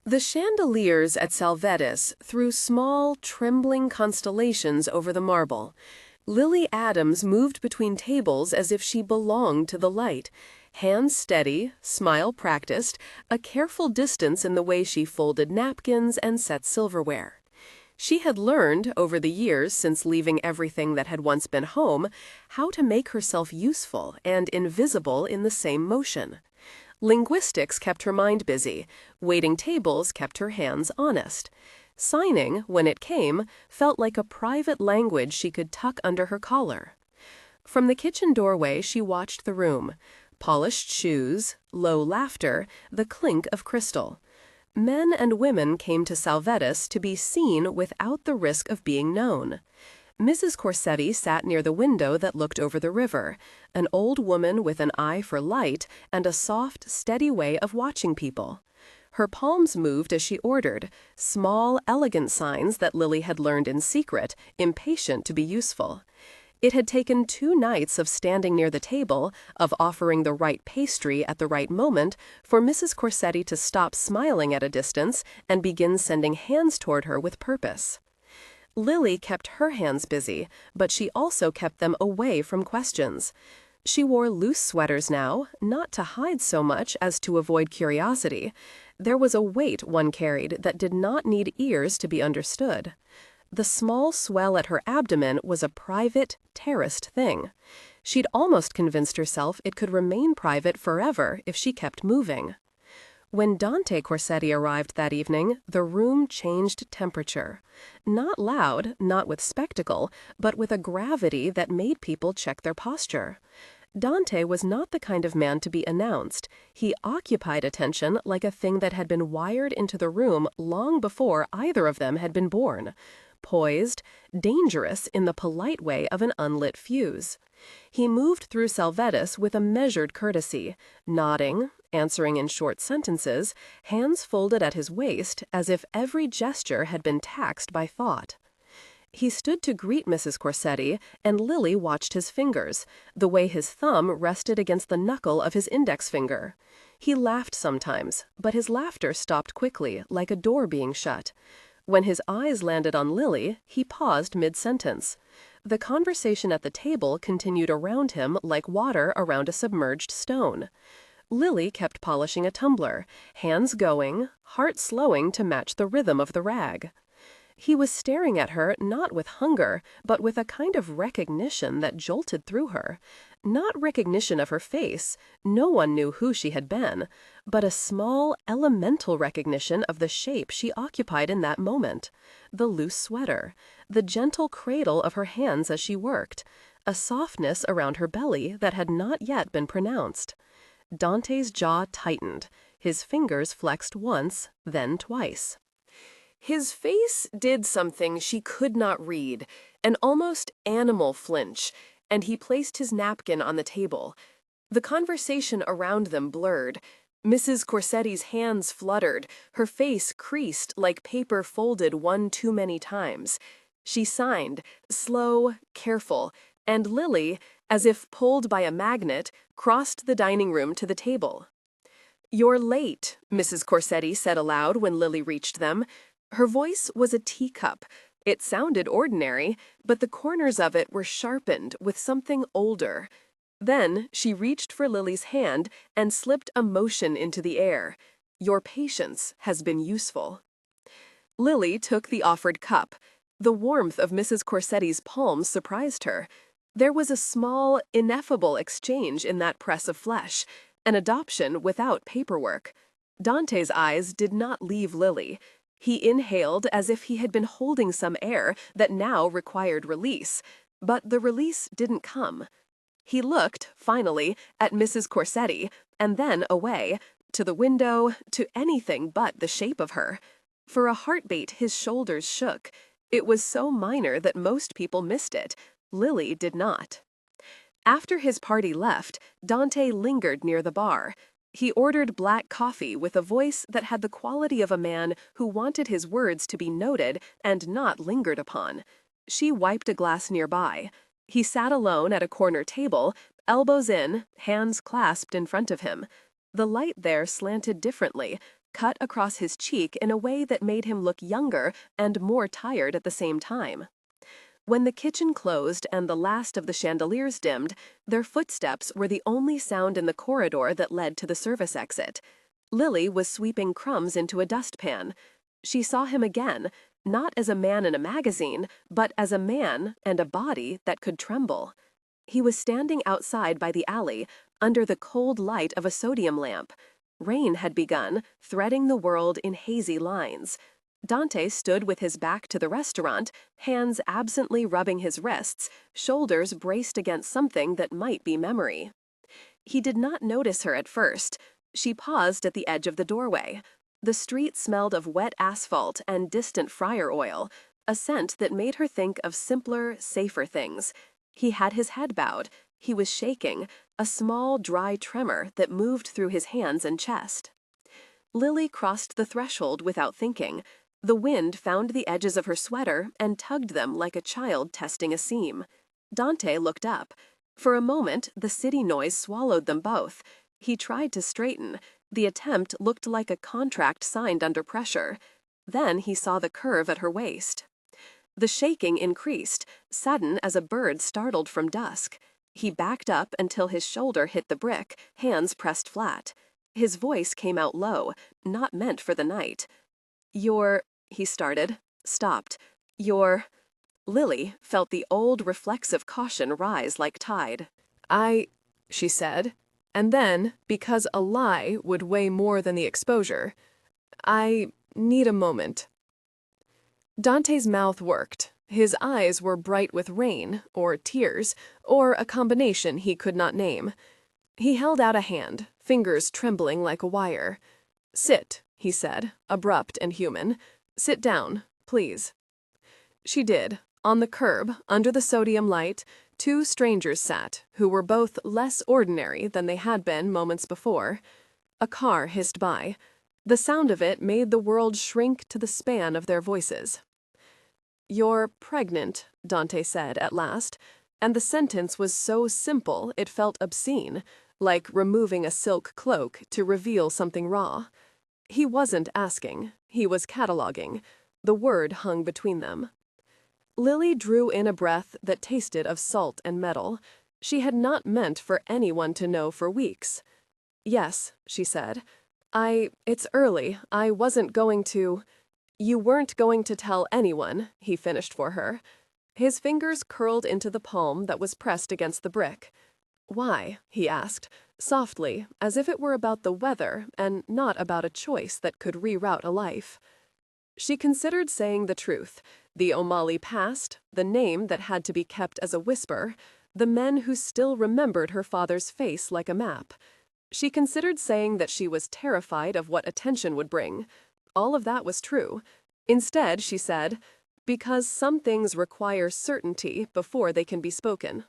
The chandeliers at Salvetis threw small, trembling constellations over the marble. Lily Adams moved between tables as if she belonged to the light, hands steady, smile practiced, a careful distance in the way she folded napkins and set silverware. She had learned, over the years since leaving everything that had once been home, how to make herself useful and invisible in the same motion. Linguistics kept her mind busy. Waiting tables kept her hands honest. Signing, when it came, felt like a private language she could tuck under her collar. From the kitchen doorway she watched the room. Polished shoes, low laughter, the clink of crystal. Men and women came to Salvetis to be seen without the risk of being known. Mrs. Corsetti sat near the window that looked over the river, an old woman with an eye for light and a soft, steady way of watching people. Her palms moved as she ordered, small, elegant signs that Lily had learned in secret, impatient to be useful. It had taken 2 nights of standing near the table, of offering the right pastry at the right moment, for Mrs. Corsetti to stop smiling at a distance and begin sending hands toward her with purpose. Lily kept her hands busy, but she also kept them away from questions. She wore loose sweaters now, not to hide so much as to avoid curiosity. There was a weight one carried that did not need ears to be understood. The small swell at her abdomen was a private, terraced thing. She'd almost convinced herself it could remain private forever if she kept moving. When Dante Corsetti arrived that evening, the room changed temperature. Not loud, not with spectacle, but with a gravity that made people check their posture. Dante was not the kind of man to be announced. He occupied attention like a thing that had been wired into the room long before either of them had been born. Poised, dangerous in the polite way of an unlit fuse. He moved through Salvetis with a measured courtesy, nodding, answering in short sentences, hands folded at his waist as if every gesture had been taxed by thought. He stood to greet Mrs. Corsetti, and Lily watched his fingers, the way his thumb rested against the knuckle of his index finger. He laughed sometimes, but his laughter stopped quickly, like a door being shut. When his eyes landed on Lily, he paused mid-sentence. The conversation at the table continued around him like water around a submerged stone. Lily kept polishing a tumbler, hands going, heart slowing to match the rhythm of the rag. He was staring at her not with hunger, but with a kind of recognition that jolted through her. Not recognition of her face, no one knew who she had been, but a small, elemental recognition of the shape she occupied in that moment. The loose sweater, the gentle cradle of her hands as she worked, a softness around her belly that had not yet been pronounced. Dante's jaw tightened. His fingers flexed once, then twice. His face did something she could not read, an almost animal flinch, and he placed his napkin on the table. The conversation around them blurred. Mrs. Corsetti's hands fluttered, her face creased like paper folded one too many times. She signed, slow, careful, and Lily, as if pulled by a magnet, crossed the dining room to the table. "You're late," Mrs. Corsetti said aloud when Lily reached them. Her voice was a teacup. It sounded ordinary, but the corners of it were sharpened with something older. Then she reached for Lily's hand and slipped a motion into the air. "Your patience has been useful." Lily took the offered cup. The warmth of Mrs. Corsetti's palms surprised her. There was a small, ineffable exchange in that press of flesh, an adoption without paperwork. Dante's eyes did not leave Lily. He inhaled as if he had been holding some air that now required release, but the release didn't come. He looked, finally, at Mrs. Corsetti, and then away, to the window, to anything but the shape of her. For a heartbeat, his shoulders shook. It was so minor that most people missed it. Lily did not. After his party left, Dante lingered near the bar. He ordered black coffee with a voice that had the quality of a man who wanted his words to be noted and not lingered upon. She wiped a glass nearby. He sat alone at a corner table, elbows in, hands clasped in front of him. The light there slanted differently. cut across his cheek in a way that made him look younger and more tired at the same time. When the kitchen closed and the last of the chandeliers dimmed, their footsteps were the only sound in the corridor that led to the service exit. Lily was sweeping crumbs into a dustpan. She saw him again, not as a man in a magazine, but as a man and a body that could tremble. He was standing outside by the alley, under the cold light of a sodium lamp. Rain had begun, threading the world in hazy lines. Dante stood with his back to the restaurant, hands absently rubbing his wrists, shoulders braced against something that might be memory. He did not notice her at first. She paused at the edge of the doorway. The street smelled of wet asphalt and distant fryer oil, a scent that made her think of simpler, safer things. He had his head bowed. He was shaking, a small, dry tremor that moved through his hands and chest. Lily crossed the threshold without thinking. The wind found the edges of her sweater and tugged them like a child testing a seam. Dante looked up. For a moment, the city noise swallowed them both. He tried to straighten. The attempt looked like a contract signed under pressure. Then he saw the curve at her waist. The shaking increased, sudden as a bird startled from dusk. He backed up until his shoulder hit the brick, hands pressed flat. His voice came out low, not meant for the night. He started, stopped. Lily felt the old reflexive caution rise like tide. She said, and then, because a lie would weigh more than the exposure, I need a moment. Dante's mouth worked. His eyes were bright with rain, or tears, or a combination he could not name. He held out a hand, fingers trembling like a wire. Sit, he said, abrupt and human. Sit down, please. She did. On the curb, under the sodium light, two strangers sat, who were both less ordinary than they had been moments before. A car hissed by. The sound of it made the world shrink to the span of their voices. You're pregnant, Dante said at last, and the sentence was so simple it felt obscene, like removing a silk cloak to reveal something raw. He wasn't asking, he was cataloging. The word hung between them. Lily drew in a breath that tasted of salt and metal. She had not meant for anyone to know for weeks. Yes, she said. It's early. I wasn't going to... You weren't going to tell anyone, he finished for her. His fingers curled into the palm that was pressed against the brick. Why? He asked, softly, as if it were about the weather and not about a choice that could reroute a life. She considered saying the truth, the O'Malley past, the name that had to be kept as a whisper, the men who still remembered her father's face like a map. She considered saying that she was terrified of what attention would bring. All of that was true. Instead, she said, because some things require certainty before they can be spoken.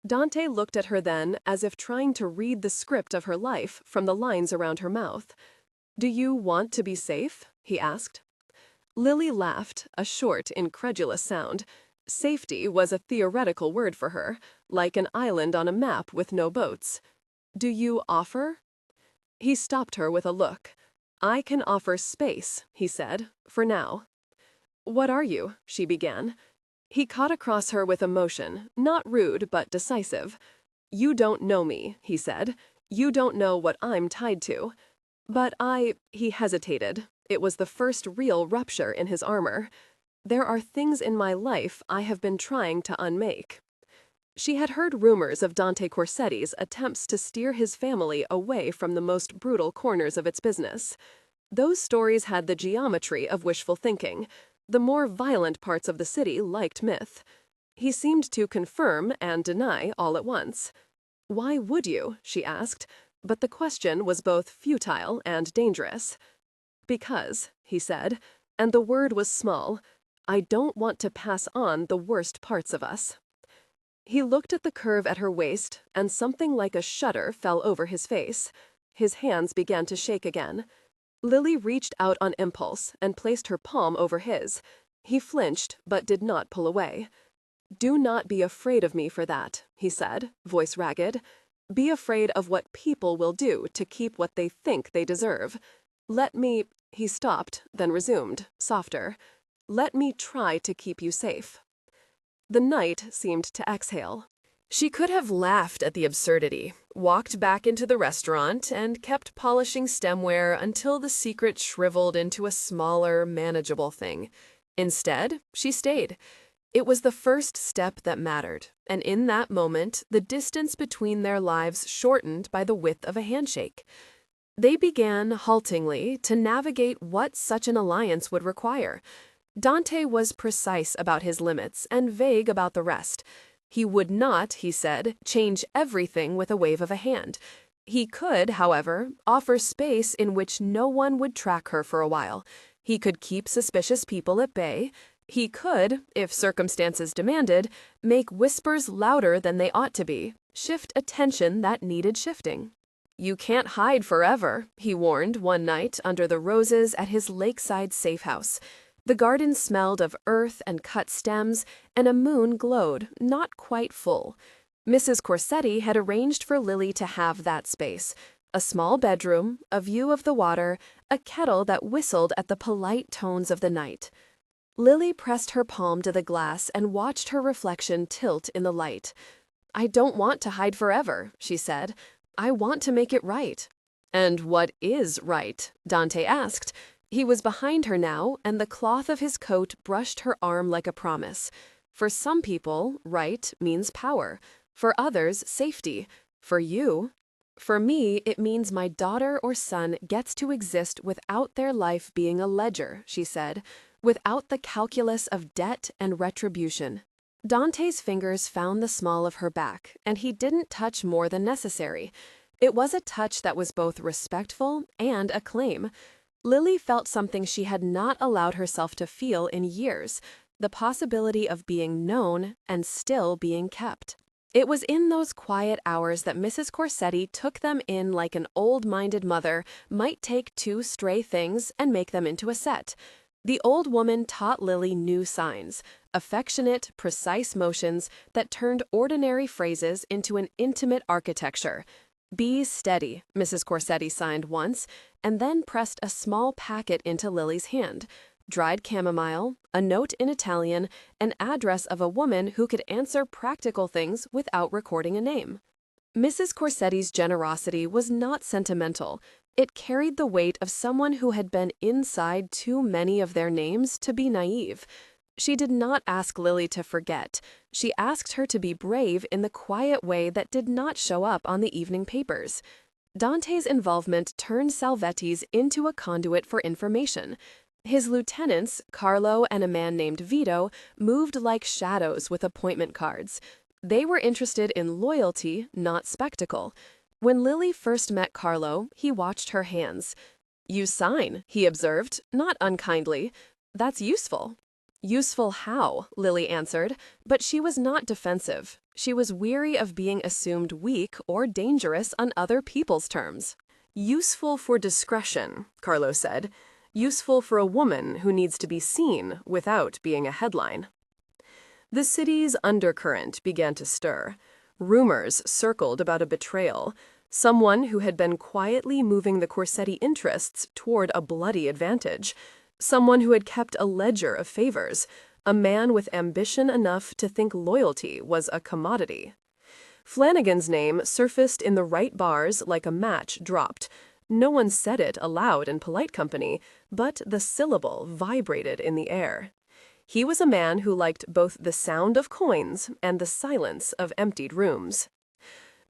Dante looked at her then as if trying to read the script of her life from the lines around her mouth. Do you want to be safe? He asked. Lily laughed, a short, incredulous sound. Safety was a theoretical word for her, like an island on a map with no boats. Do you offer? He stopped her with a look. I can offer space, he said, for now. What are you? She began. He caught across her with emotion, not rude but decisive. You don't know me, he said. You don't know what I'm tied to. But he hesitated. It was the first real rupture in his armor. There are things in my life I have been trying to unmake. She had heard rumors of Dante Corsetti's attempts to steer his family away from the most brutal corners of its business. Those stories had the geometry of wishful thinking. The more violent parts of the city liked myth. He seemed to confirm and deny all at once. Why would you? She asked, but the question was both futile and dangerous. Because, he said, and the word was small, I don't want to pass on the worst parts of us. He looked at the curve at her waist, and something like a shudder fell over his face. His hands began to shake again. Lily reached out on impulse and placed her palm over his. He flinched, but did not pull away. Do not be afraid of me for that, he said, voice ragged. Be afraid of what people will do to keep what they think they deserve. He stopped, then resumed, softer. Let me try to keep you safe. The night seemed to exhale. She could have laughed at the absurdity, walked back into the restaurant, and kept polishing stemware until the secret shriveled into a smaller, manageable thing. Instead, she stayed. It was the first step that mattered, and in that moment, the distance between their lives shortened by the width of a handshake. They began, haltingly, to navigate what such an alliance would require. Dante was precise about his limits and vague about the rest. He would not, he said, change everything with a wave of a hand. He could, however, offer space in which no one would track her for a while. He could keep suspicious people at bay. He could, if circumstances demanded, make whispers louder than they ought to be, shift attention that needed shifting. You can't hide forever, he warned one night under the roses at his lakeside safe house. The garden smelled of earth and cut stems, and a moon glowed, not quite full. Mrs. Corsetti had arranged for Lily to have that space. A small bedroom, a view of the water, a kettle that whistled at the polite tones of the night. Lily pressed her palm to the glass and watched her reflection tilt in the light. I don't want to hide forever, she said. I want to make it right. And what is right? Dante asked. He was behind her now, and the cloth of his coat brushed her arm like a promise. For some people, right means power. For others, safety. For you? For me, it means my daughter or son gets to exist without their life being a ledger, she said, without the calculus of debt and retribution. Dante's fingers found the small of her back, and he didn't touch more than necessary. It was a touch that was both respectful and a claim. Lily felt something she had not allowed herself to feel in years, the possibility of being known and still being kept. It was in those quiet hours that Mrs. Corsetti took them in like an old-minded mother might take two stray things and make them into a set. The old woman taught Lily new signs, affectionate, precise motions that turned ordinary phrases into an intimate architecture. Be steady, Mrs. Corsetti signed once, and then pressed a small packet into Lily's hand. Dried chamomile, a note in Italian, an address of a woman who could answer practical things without recording a name. Mrs. Corsetti's generosity was not sentimental. It carried the weight of someone who had been inside too many of their names to be naive. She did not ask Lily to forget. She asked her to be brave in the quiet way that did not show up on the evening papers. Dante's involvement turned Salvetis into a conduit for information. His lieutenants, Carlo and a man named Vito, moved like shadows with appointment cards. They were interested in loyalty, not spectacle. When Lily first met Carlo, he watched her hands. You sign, he observed, not unkindly. That's useful. Useful how? Lily answered, but she was not defensive. She was weary of being assumed weak or dangerous on other people's terms. Useful for discretion, Carlo said. Useful for a woman who needs to be seen without being a headline. The city's undercurrent began to stir. Rumors circled about a betrayal, someone who had been quietly moving the Corsetti interests toward a bloody advantage. Someone who had kept a ledger of favors, a man with ambition enough to think loyalty was a commodity. Flanagan's name surfaced in the right bars like a match dropped. No one said it aloud in polite company, but the syllable vibrated in the air. He was a man who liked both the sound of coins and the silence of emptied rooms.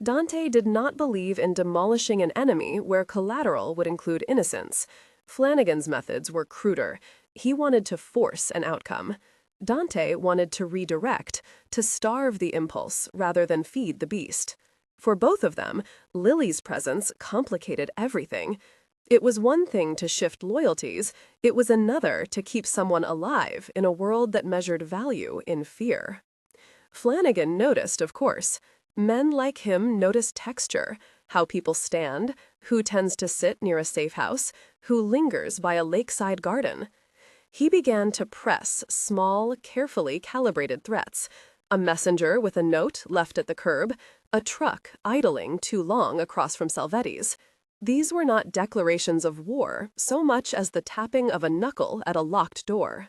Dante did not believe in demolishing an enemy where collateral would include innocence. Flanagan's methods were cruder. He wanted to force an outcome. Dante wanted to redirect, to starve the impulse rather than feed the beast. For both of them, Lily's presence complicated everything. It was one thing to shift loyalties, it was another to keep someone alive in a world that measured value in fear. Flanagan noticed, of course. Men like him notice texture, how people stand, who tends to sit near a safe house, who lingers by a lakeside garden. He began to press small, carefully calibrated threats. A messenger with a note left at the curb, a truck idling too long across from Salvetis. These were not declarations of war so much as the tapping of a knuckle at a locked door.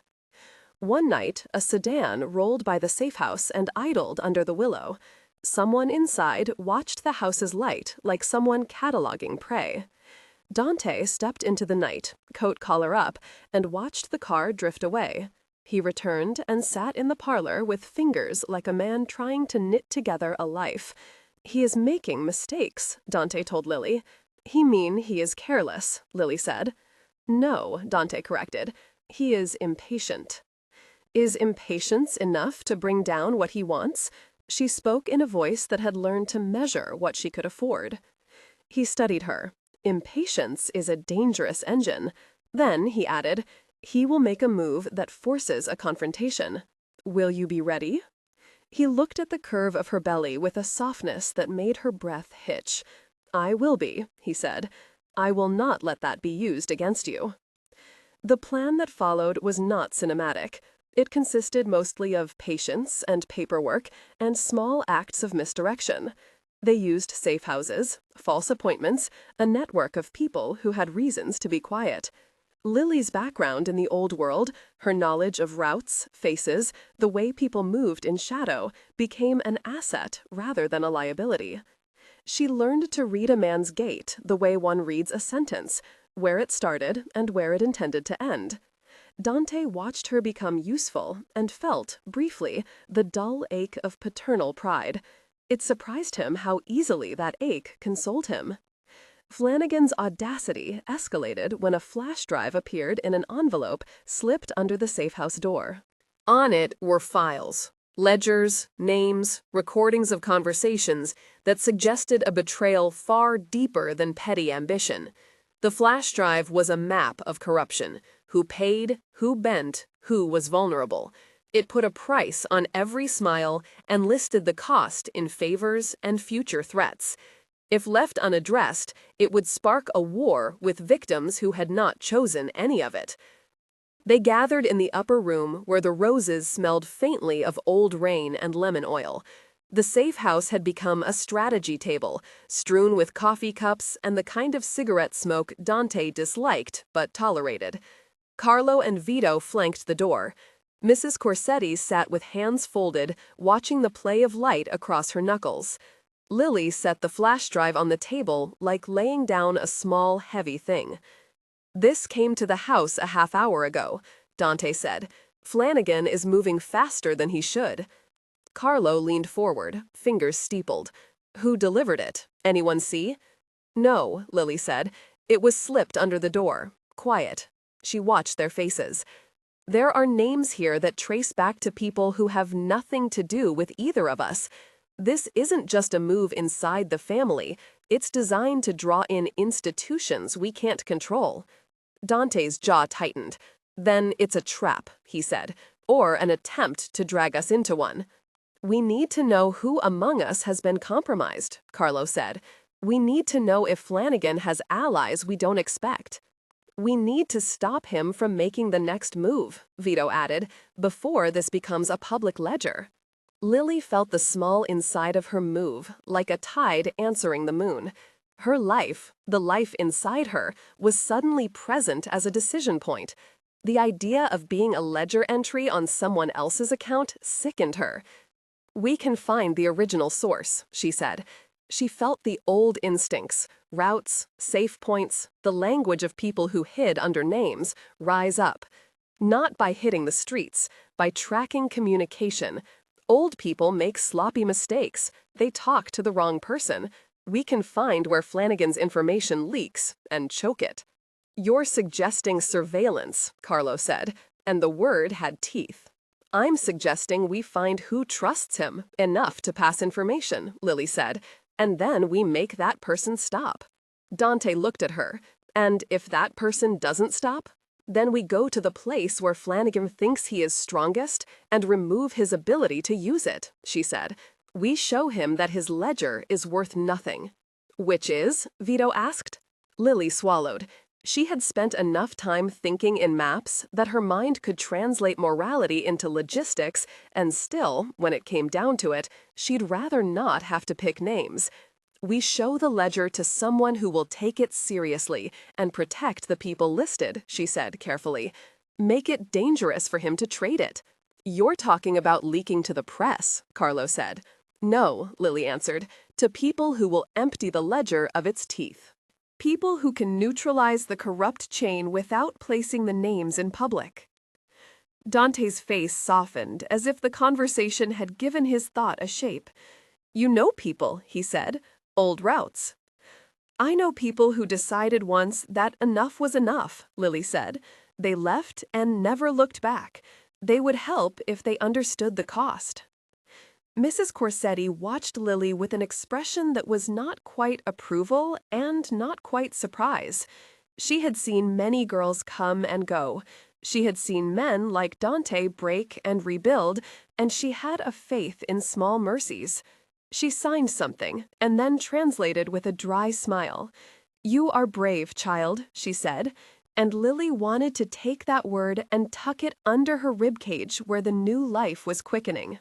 One night, a sedan rolled by the safe house and idled under the willow. Someone inside watched the house's light like someone cataloging prey. Dante stepped into the night, coat collar up, and watched the car drift away. He returned and sat in the parlor with fingers like a man trying to knit together a life. "He is making mistakes," Dante told Lily. He is careless," Lily said. "No," Dante corrected. "He is impatient." Is impatience enough to bring down what he wants? She spoke in a voice that had learned to measure what she could afford. He studied her. Impatience is a dangerous engine. Then, he added, he will make a move that forces a confrontation. Will you be ready? He looked at the curve of her belly with a softness that made her breath hitch. "I will be," he said. "I will not let that be used against you." The plan that followed was not cinematic. It consisted mostly of patience and paperwork and small acts of misdirection. They used safe houses, false appointments, a network of people who had reasons to be quiet. Lily's background in the old world, her knowledge of routes, faces, the way people moved in shadow, became an asset rather than a liability. She learned to read a man's gait the way one reads a sentence, where it started and where it intended to end. Dante watched her become useful and felt, briefly, the dull ache of paternal pride. It surprised him how easily that ache consoled him. Flanagan's audacity escalated when a flash drive appeared in an envelope slipped under the safe house door. On it were files, ledgers, names, recordings of conversations that suggested a betrayal far deeper than petty ambition. The flash drive was a map of corruption: who paid, who bent, who was vulnerable. It put a price on every smile and listed the cost in favors and future threats. If left unaddressed, it would spark a war with victims who had not chosen any of it. They gathered in the upper room where the roses smelled faintly of old rain and lemon oil. The safe house had become a strategy table, strewn with coffee cups and the kind of cigarette smoke Dante disliked but tolerated. Carlo and Vito flanked the door. Mrs. Corsetti sat with hands folded, watching the play of light across her knuckles. Lily set the flash drive on the table like laying down a small, heavy thing. "This came to the house a half hour ago," Dante said. "Flanagan is moving faster than he should." Carlo leaned forward, fingers steepled. "Who delivered it? Anyone see?" "No," Lily said. "It was slipped under the door. Quiet." She watched their faces. "There are names here that trace back to people who have nothing to do with either of us. This isn't just a move inside the family. It's designed to draw in institutions we can't control." Dante's jaw tightened. "Then it's a trap," he said, "or an attempt to drag us into one." "We need to know who among us has been compromised," Carlo said. "We need to know if Flanagan has allies we don't expect." "We need to stop him from making the next move," Vito added, "before this becomes a public ledger." Lily felt the small inside of her move, like a tide answering the moon. Her life, the life inside her, was suddenly present as a decision point. The idea of being a ledger entry on someone else's account sickened her. "We can find the original source," she said. She felt the old instincts, routes, safe points, the language of people who hid under names, rise up. Not by hitting the streets, by tracking communication. Old people make sloppy mistakes. They talk to the wrong person. We can find where Flanagan's information leaks and choke it. "You're suggesting surveillance," Carlo said, and the word had teeth. "I'm suggesting we find who trusts him enough to pass information," Lily said, "and then we make that person stop." Dante looked at her. "And if that person doesn't stop? Then we go to the place where Flanagan thinks he is strongest and remove his ability to use it," she said. "We show him that his ledger is worth nothing." "Which is?" Vito asked. Lily swallowed. She had spent enough time thinking in maps that her mind could translate morality into logistics, and still, when it came down to it, she'd rather not have to pick names. We show the ledger to someone who will take it seriously and protect the people listed, she said carefully. Make it dangerous for him to trade it. You're talking about leaking to the press, Carlo said. No, Lily answered, to people who will empty the ledger of its teeth. People who can neutralize the corrupt chain without placing the names in public. Dante's face softened, as if the conversation had given his thought a shape. You know people, he said, old routes. I know people who decided once that enough was enough, Lily said. They left and never looked back. They would help if they understood the cost. Mrs. Corsetti watched Lily with an expression that was not quite approval and not quite surprise. She had seen many girls come and go. She had seen men like Dante break and rebuild, and she had a faith in small mercies. She signed something and then translated with a dry smile. You are brave, child, she said, and Lily wanted to take that word and tuck it under her ribcage where the new life was quickening.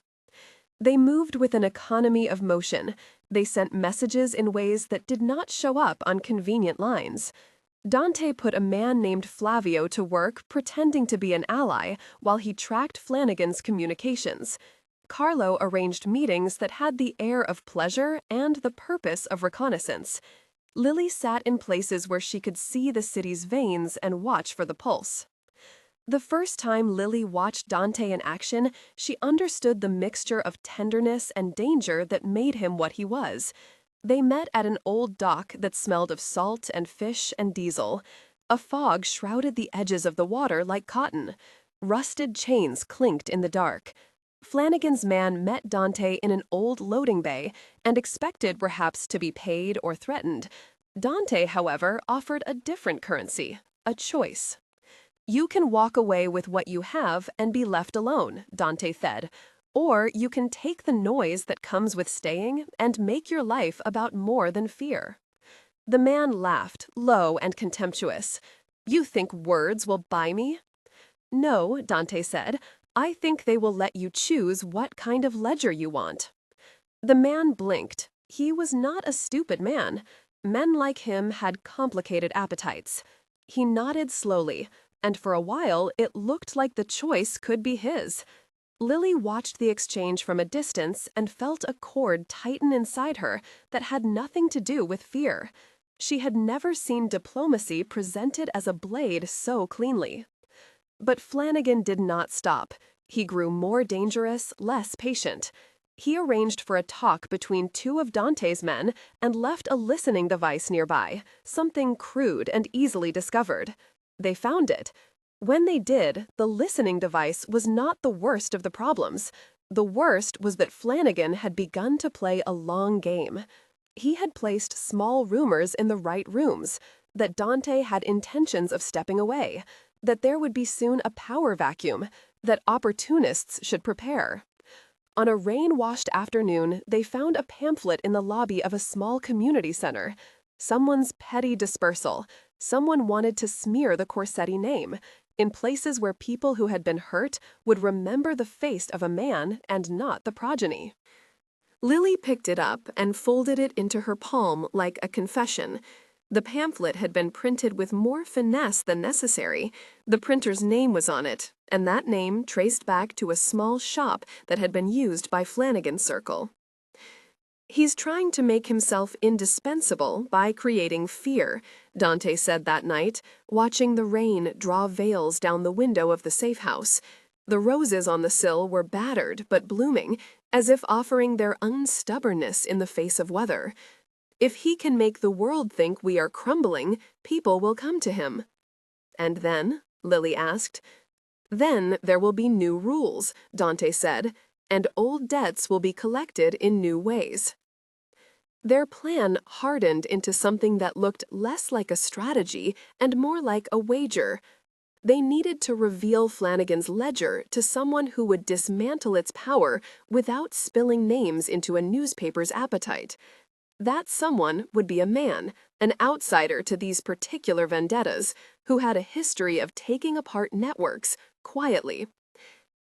They moved with an economy of motion. They sent messages in ways that did not show up on convenient lines. Dante put a man named Flavio to work pretending to be an ally while he tracked Flanagan's communications. Carlo arranged meetings that had the air of pleasure and the purpose of reconnaissance. Lily sat in places where she could see the city's veins and watch for the pulse. The first time Lily watched Dante in action, she understood the mixture of tenderness and danger that made him what he was. They met at an old dock that smelled of salt and fish and diesel. A fog shrouded the edges of the water like cotton. Rusted chains clinked in the dark. Flanagan's man met Dante in an old loading bay and expected perhaps to be paid or threatened. Dante, however, offered a different currency, a choice. You can walk away with what you have and be left alone, Dante said, or you can take the noise that comes with staying and make your life about more than fear. The man laughed, low and contemptuous. You think words will buy me? No, Dante said. I think they will let you choose what kind of ledger you want. The man blinked. He was not a stupid man. Men like him had complicated appetites. He nodded slowly, and for a while it looked like the choice could be his. Lily watched the exchange from a distance and felt a cord tighten inside her that had nothing to do with fear. She had never seen diplomacy presented as a blade so cleanly. But Flanagan did not stop. He grew more dangerous, less patient. He arranged for a talk between two of Dante's men and left a listening device nearby, something crude and easily discovered. They found it. When they did, the listening device was not the worst of the problems. The worst was that Flanagan had begun to play a long game. He had placed small rumors in the right rooms, that Dante had intentions of stepping away, that there would be soon a power vacuum, that opportunists should prepare. On a rain-washed afternoon, they found a pamphlet in the lobby of a small community center. Someone's petty dispersal. Someone wanted to smear the Corsetti name, in places where people who had been hurt would remember the face of a man and not the progeny. Lily picked it up and folded it into her palm like a confession. The pamphlet had been printed with more finesse than necessary. The printer's name was on it, and that name traced back to a small shop that had been used by Flanagan's circle. He's trying to make himself indispensable by creating fear, Dante said that night, watching the rain draw veils down the window of the safe house. The roses on the sill were battered but blooming, as if offering their unstubbornness in the face of weather. If he can make the world think we are crumbling, people will come to him. And then? Lily asked. Then there will be new rules, Dante said, and old debts will be collected in new ways. Their plan hardened into something that looked less like a strategy and more like a wager. They needed to reveal Flanagan's ledger to someone who would dismantle its power without spilling names into a newspaper's appetite. That someone would be a man, an outsider to these particular vendettas, who had a history of taking apart networks, quietly.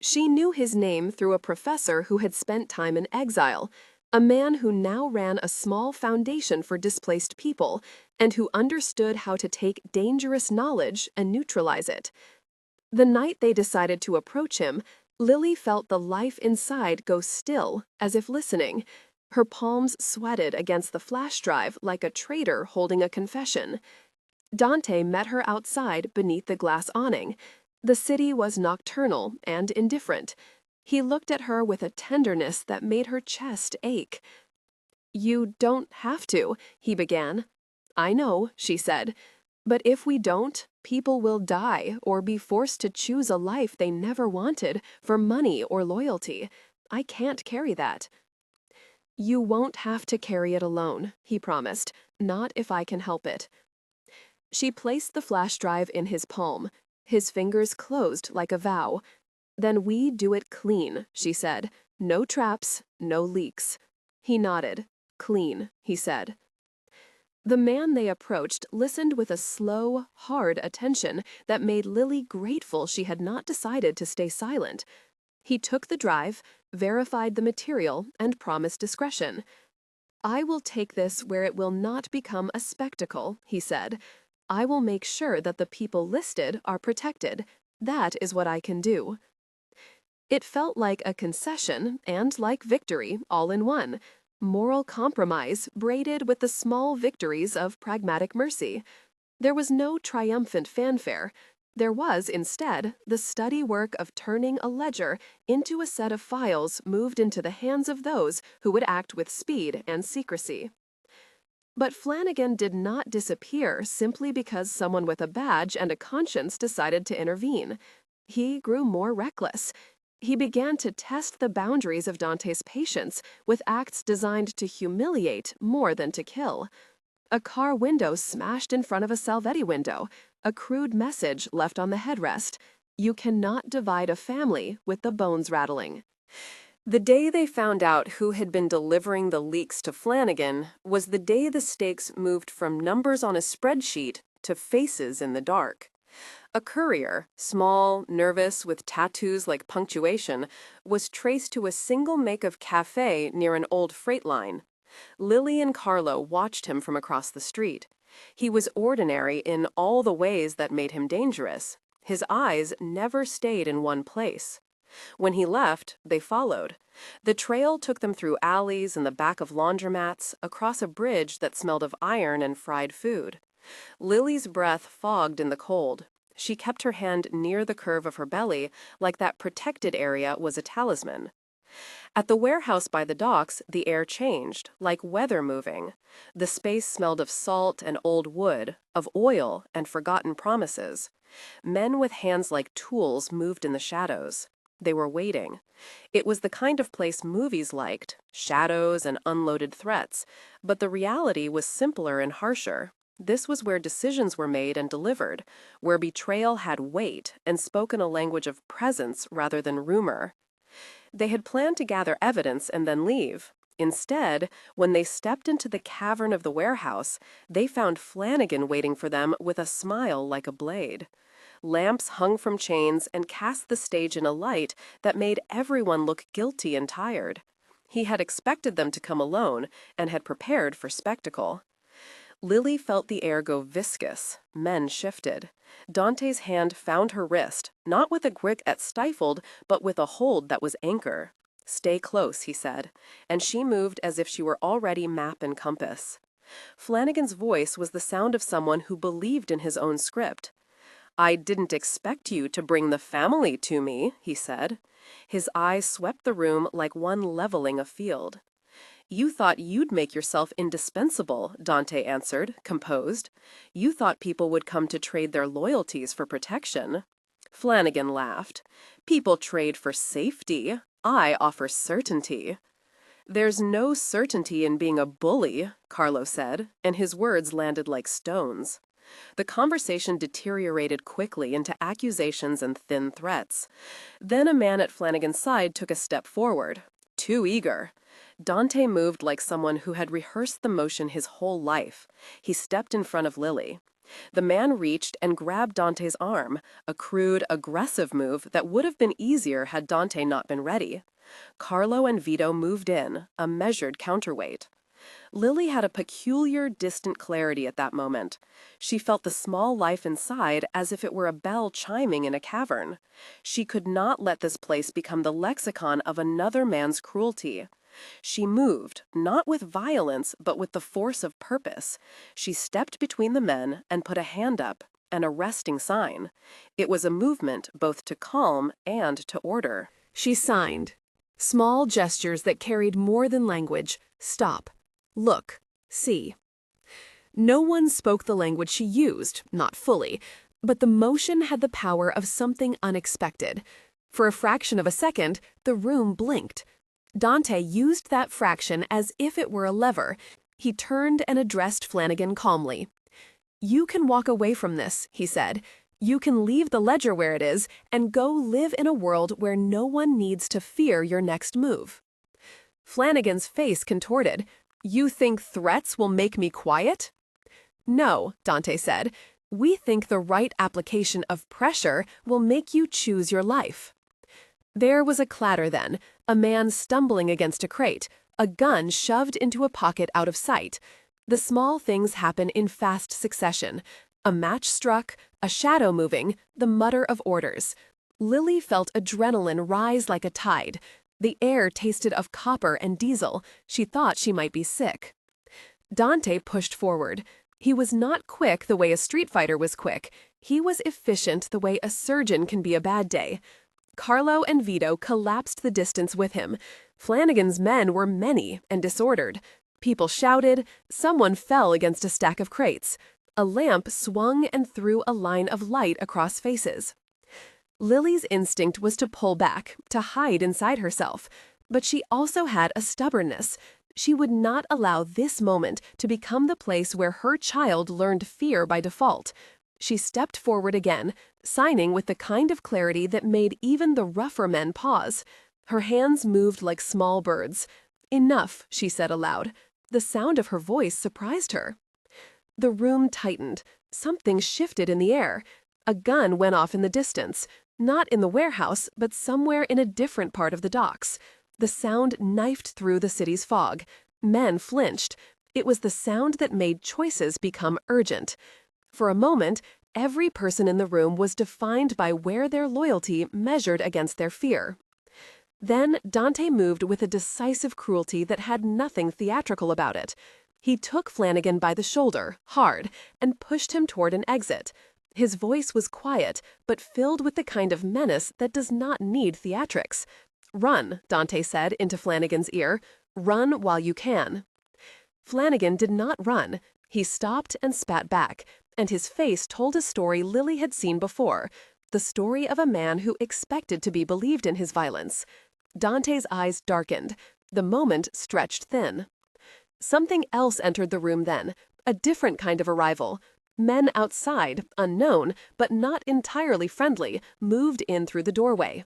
She knew his name through a professor who had spent time in exile. A man who now ran a small foundation for displaced people and who understood how to take dangerous knowledge and neutralize it. The night they decided to approach him, Lily felt the life inside go still, as if listening. Her palms sweated against the flash drive like a traitor holding a confession. Dante met her outside beneath the glass awning. The city was nocturnal and indifferent. He looked at her with a tenderness that made her chest ache. "You don't have to," he began. "I know," she said. "But if we don't, people will die or be forced to choose a life they never wanted for money or loyalty. I can't carry that." "You won't have to carry it alone," he promised. "Not if I can help it." She placed the flash drive in his palm. His fingers closed like a vow. "Then we do it clean," she said. "No traps, no leaks." He nodded. "Clean," he said. The man they approached listened with a slow, hard attention that made Lily grateful she had not decided to stay silent. He took the drive, verified the material, and promised discretion. "I will take this where it will not become a spectacle," he said. "I will make sure that the people listed are protected. That is what I can do." It felt like a concession and like victory all in one. Moral compromise braided with the small victories of pragmatic mercy. There was no triumphant fanfare. There was, instead, the steady work of turning a ledger into a set of files moved into the hands of those who would act with speed and secrecy. But Flanagan did not disappear simply because someone with a badge and a conscience decided to intervene. He grew more reckless. He began to test the boundaries of Dante's patience with acts designed to humiliate more than to kill. A car window smashed in front of a Salvetti window, a crude message left on the headrest. "You cannot divide a family with the bones rattling." The day they found out who had been delivering the leaks to Flanagan was the day the stakes moved from numbers on a spreadsheet to faces in the dark. A courier, small, nervous, with tattoos like punctuation, was traced to a single make of cafe near an old freight line. Lily and Carlo watched him from across the street. He was ordinary in all the ways that made him dangerous. His eyes never stayed in one place. When he left, they followed. The trail took them through alleys and the back of laundromats, across a bridge that smelled of iron and fried food. Lily's breath fogged in the cold. She kept her hand near the curve of her belly, like that protected area was a talisman. At the warehouse by the docks, the air changed, like weather moving. The space smelled of salt and old wood, of oil and forgotten promises. Men with hands like tools moved in the shadows. They were waiting. It was the kind of place movies liked, shadows and unloaded threats, but the reality was simpler and harsher. This was where decisions were made and delivered, where betrayal had weight and spoken a language of presence rather than rumor. They had planned to gather evidence and then leave. Instead, when they stepped into the cavern of the warehouse, they found Flanagan waiting for them with a smile like a blade. Lamps hung from chains and cast the stage in a light that made everyone look guilty and tired. He had expected them to come alone and had prepared for spectacle. Lily felt the air go viscous. Men shifted. Dante's hand found her wrist, not with a grip that stifled, but with a hold that was anchor. "Stay close," he said, and she moved as if she were already map and compass. Flanagan's voice was the sound of someone who believed in his own script. "I didn't expect you to bring the family to me," he said. His eyes swept the room like one leveling a field. "You thought you'd make yourself indispensable," Dante answered, composed. "You thought people would come to trade their loyalties for protection." Flanagan laughed. "People trade for safety. I offer certainty." "There's no certainty in being a bully," Carlo said, and his words landed like stones. The conversation deteriorated quickly into accusations and thin threats. Then a man at Flanagan's side took a step forward. Too eager. Dante moved like someone who had rehearsed the motion his whole life. He stepped in front of Lily. The man reached and grabbed Dante's arm, a crude, aggressive move that would have been easier had Dante not been ready. Carlo and Vito moved in, a measured counterweight. Lily had a peculiar, distant clarity at that moment. She felt the small life inside as if it were a bell chiming in a cavern. She could not let this place become the lexicon of another man's cruelty. She moved, not with violence, but with the force of purpose. She stepped between the men and put a hand up, an arresting sign. It was a movement both to calm and to order. She signed. Small gestures that carried more than language. Stop. Look. See. No one spoke the language she used, not fully, but the motion had the power of something unexpected. For a fraction of a second, the room blinked. Dante used that fraction as if it were a lever. He turned and addressed Flanagan calmly. "You can walk away from this," he said. "You can leave the ledger where it is and go live in a world where no one needs to fear your next move." Flanagan's face contorted. "You think threats will make me quiet?" "No," Dante said. "We think the right application of pressure will make you choose your life." There was a clatter then, a man stumbling against a crate, a gun shoved into a pocket out of sight. The small things happen in fast succession. A match struck, a shadow moving, the mutter of orders. Lily felt adrenaline rise like a tide. The air tasted of copper and diesel. She thought she might be sick. Dante pushed forward. He was not quick the way a street fighter was quick. He was efficient the way a surgeon can be a bad day. Carlo and Vito collapsed the distance with him. Flanagan's men were many and disordered. People shouted. Someone fell against a stack of crates. A lamp swung and threw a line of light across faces. Lily's instinct was to pull back, to hide inside herself. But she also had a stubbornness. She would not allow this moment to become the place where her child learned fear by default. She stepped forward again, signing with the kind of clarity that made even the rougher men pause. Her hands moved like small birds. "Enough," she said aloud. The sound of her voice surprised her. The room tightened. Something shifted in the air. A gun went off in the distance, not in the warehouse, but somewhere in a different part of the docks. The sound knifed through the city's fog. Men flinched. It was the sound that made choices become urgent. For a moment, every person in the room was defined by where their loyalty measured against their fear. Then Dante moved with a decisive cruelty that had nothing theatrical about it. He took Flanagan by the shoulder, hard, and pushed him toward an exit. His voice was quiet, but filled with the kind of menace that does not need theatrics. "Run," Dante said into Flanagan's ear. "Run while you can." Flanagan did not run. He stopped and spat back, and his face told a story Lily had seen before, the story of a man who expected to be believed in his violence. Dante's eyes darkened. The moment stretched thin. Something else entered the room then, a different kind of arrival. Men outside, unknown, but not entirely friendly, moved in through the doorway.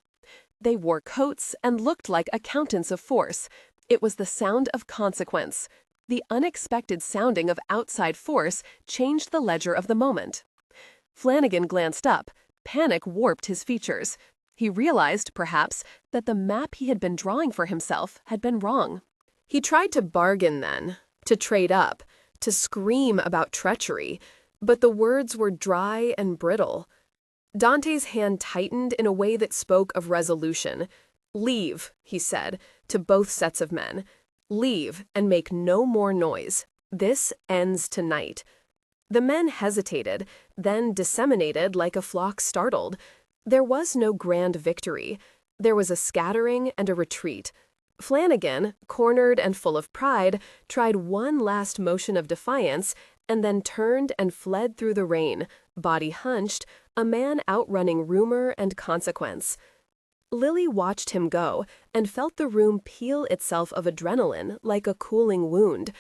They wore coats and looked like accountants of force. It was the sound of consequence. The unexpected sounding of outside force changed the ledger of the moment. Flanagan glanced up. Panic warped his features. He realized, perhaps, that the map he had been drawing for himself had been wrong. He tried to bargain then, to trade up, to scream about treachery, but the words were dry and brittle. Dante's hand tightened in a way that spoke of resolution. "Leave," he said, to both sets of men. "Leave and make no more noise. This ends tonight." The men hesitated, then disseminated like a flock startled. There was no grand victory. There was a scattering and a retreat. Flanagan, cornered and full of pride, tried one last motion of defiance and then turned and fled through the rain, body hunched, a man outrunning rumor and consequence. Lily watched him go and felt the room peel itself of adrenaline like a cooling wound.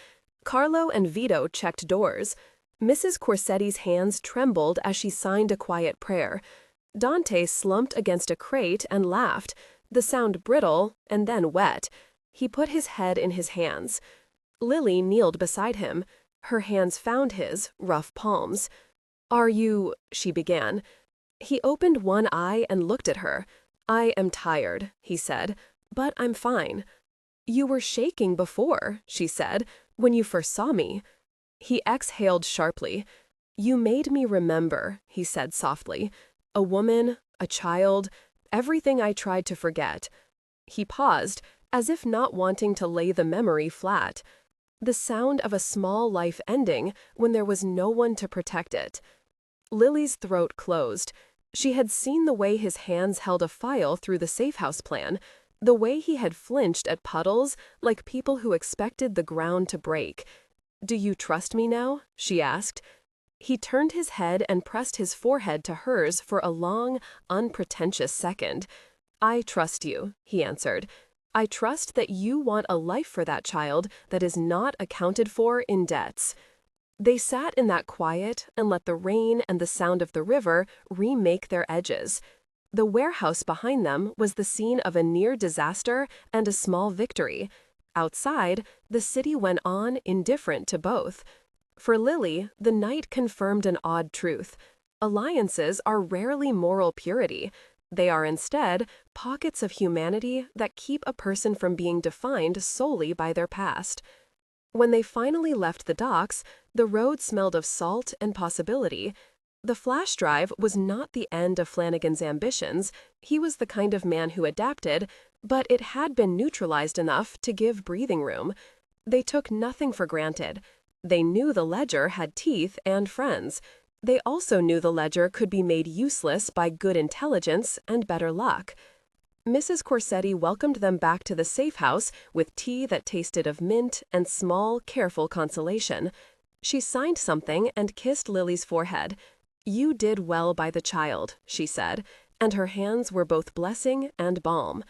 Carlo and Vito checked doors. Mrs. Corsetti's hands trembled as she signed a quiet prayer. Dante slumped against a crate and laughed, the sound brittle and then wet. He put his head in his hands. Lily kneeled beside him. Her hands found his, rough palms. "Are you—" she began. He opened one eye and looked at her. "I am tired," he said, "but I'm fine." "You were shaking before," she said, "when you first saw me." He exhaled sharply. "You made me remember," he said softly. "A woman, a child, everything I tried to forget." He paused, as if not wanting to lay the memory flat. The sound of a small life ending when there was no one to protect it. Lily's throat closed. She had seen the way his hands held a file through the safe-house plan, the way he had flinched at puddles like people who expected the ground to break. "Do you trust me now?" she asked. He turned his head and pressed his forehead to hers for a long, unpretentious second. "I trust you," he answered. "I trust that you want a life for that child that is not accounted for in debts." They sat in that quiet and let the rain and the sound of the river remake their edges. The warehouse behind them was the scene of a near disaster and a small victory. Outside, the city went on indifferent to both. For Lily, the night confirmed an odd truth. Alliances are rarely moral purity. They are instead pockets of humanity that keep a person from being defined solely by their past. When they finally left the docks, the road smelled of salt and possibility. The flash drive was not the end of Flanagan's ambitions. He was the kind of man who adapted, but it had been neutralized enough to give breathing room. They took nothing for granted. They knew the ledger had teeth and friends. They also knew the ledger could be made useless by good intelligence and better luck. Mrs. Corsetti welcomed them back to the safe house with tea that tasted of mint and small, careful consolation. She signed something and kissed Lily's forehead. "You did well by the child," she said, and her hands were both blessing and balm.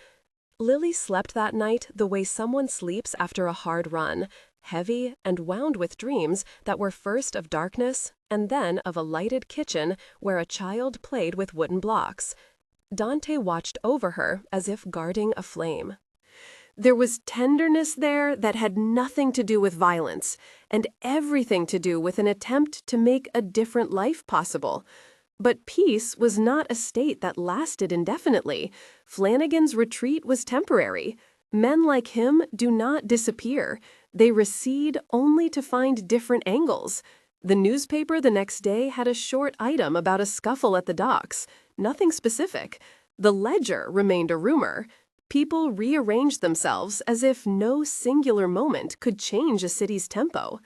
Lily slept that night the way someone sleeps after a hard run, heavy and wound with dreams that were first of darkness and then of a lighted kitchen where a child played with wooden blocks. Dante watched over her as if guarding a flame. There was tenderness there that had nothing to do with violence, and everything to do with an attempt to make a different life possible. But peace was not a state that lasted indefinitely. Flanagan's retreat was temporary. Men like him do not disappear. They recede only to find different angles. The newspaper the next day had a short item about a scuffle at the docks. Nothing specific. The ledger remained a rumor. People rearranged themselves as if no singular moment could change a city's tempo.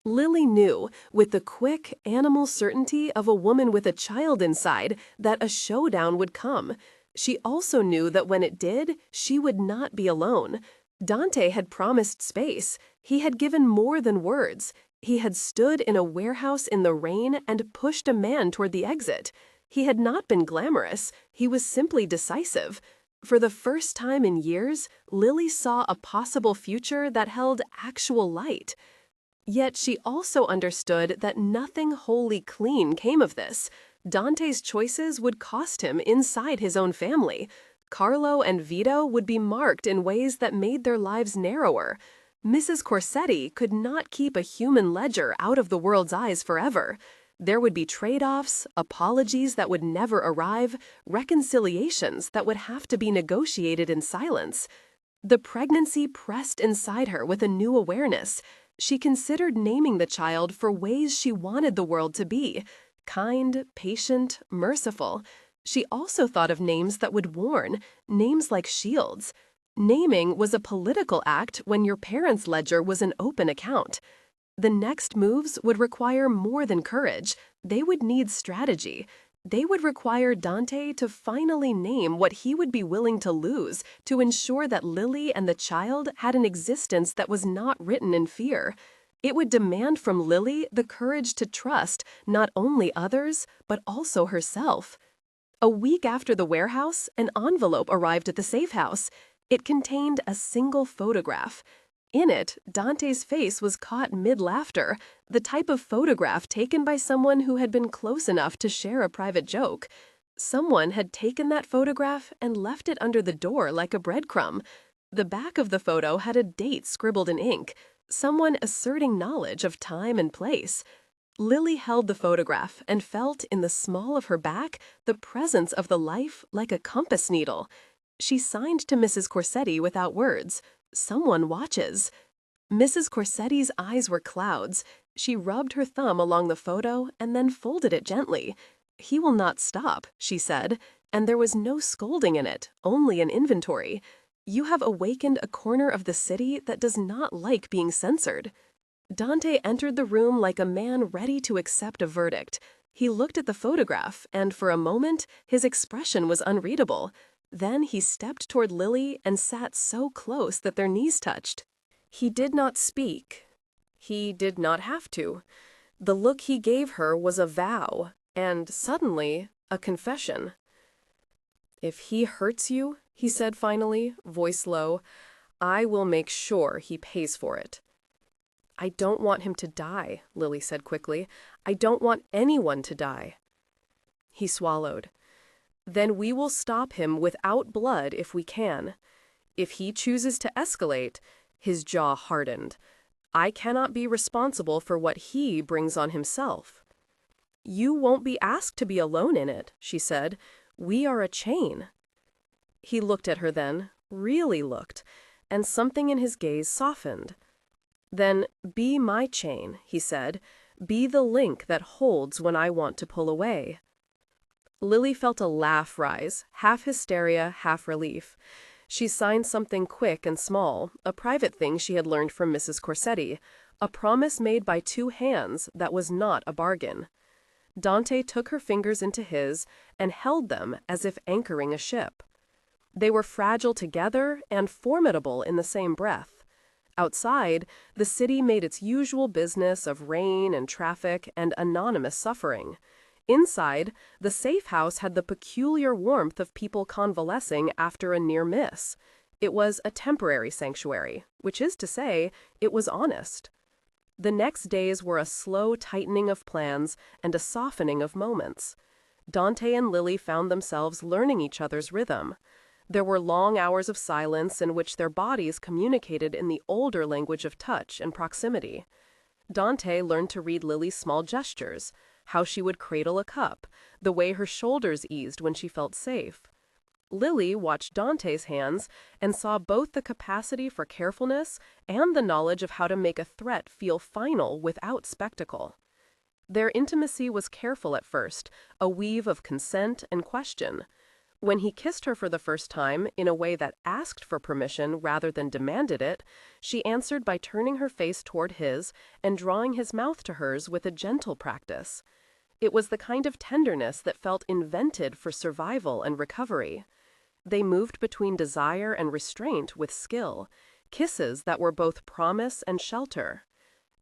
Lily knew, with the quick, animal certainty of a woman with a child inside, that a showdown would come. She also knew that when it did, she would not be alone. Dante had promised space. He had given more than words. He had stood in a warehouse in the rain and pushed a man toward the exit. He had not been glamorous. He was simply decisive. For the first time in years, Lily saw a possible future that held actual light. Yet she also understood that nothing wholly clean came of this. Dante's choices would cost him inside his own family. Carlo and Vito would be marked in ways that made their lives narrower. Mrs. Corsetti could not keep a human ledger out of the world's eyes forever. There would be trade-offs, apologies that would never arrive, reconciliations that would have to be negotiated in silence. The pregnancy pressed inside her with a new awareness. She considered naming the child for ways she wanted the world to be: kind, patient, merciful. She also thought of names that would warn, names like shields. Naming was a political act when your parents' ledger was an open account. The next moves would require more than courage. They would need strategy. They would require Dante to finally name what he would be willing to lose to ensure that Lily and the child had an existence that was not written in fear. It would demand from Lily the courage to trust not only others, but also herself. A week after the warehouse, an envelope arrived at the safe house. It contained a single photograph. In it, Dante's face was caught mid-laughter, the type of photograph taken by someone who had been close enough to share a private joke. Someone had taken that photograph and left it under the door like a breadcrumb. The back of the photo had a date scribbled in ink, someone asserting knowledge of time and place. Lily held the photograph and felt in the small of her back the presence of the life like a compass needle. She signed to Mrs. Corsetti without words. Someone watches. Mrs. Corsetti's eyes were clouds. She rubbed her thumb along the photo and then folded it gently. "He will not stop," she said, and there was no scolding in it, only an inventory. "You have awakened a corner of the city that does not like being censored." Dante entered the room like a man ready to accept a verdict. He looked at the photograph, and for a moment, his expression was unreadable. Then he stepped toward Lily and sat so close that their knees touched. He did not speak. He did not have to. The look he gave her was a vow, and suddenly, a confession. "If he hurts you," he said finally, voice low, "I will make sure he pays for it." "I don't want him to die," Lily said quickly. "I don't want anyone to die." He swallowed. "Then we will stop him without blood if we can. If he chooses to escalate," his jaw hardened, "I cannot be responsible for what he brings on himself." "You won't be asked to be alone in it," she said. "We are a chain." He looked at her then, really looked, and something in his gaze softened. "Then be my chain," he said. "Be the link that holds when I want to pull away." Lily felt a laugh rise, half hysteria, half relief. She signed something quick and small, a private thing she had learned from Mrs. Corsetti, a promise made by two hands that was not a bargain. Dante took her fingers into his and held them as if anchoring a ship. They were fragile together and formidable in the same breath. Outside, the city made its usual business of rain and traffic and anonymous suffering. Inside, the safe house had the peculiar warmth of people convalescing after a near miss. It was a temporary sanctuary, which is to say, it was honest. The next days were a slow tightening of plans and a softening of moments. Dante and Lily found themselves learning each other's rhythm. There were long hours of silence in which their bodies communicated in the older language of touch and proximity. Dante learned to read Lily's small gestures, how she would cradle a cup, the way her shoulders eased when she felt safe. Lily watched Dante's hands and saw both the capacity for carefulness and the knowledge of how to make a threat feel final without spectacle. Their intimacy was careful at first, a weave of consent and question. When he kissed her for the first time in a way that asked for permission rather than demanded it, she answered by turning her face toward his and drawing his mouth to hers with a gentle practice. It was the kind of tenderness that felt invented for survival and recovery. They moved between desire and restraint with skill, kisses that were both promise and shelter.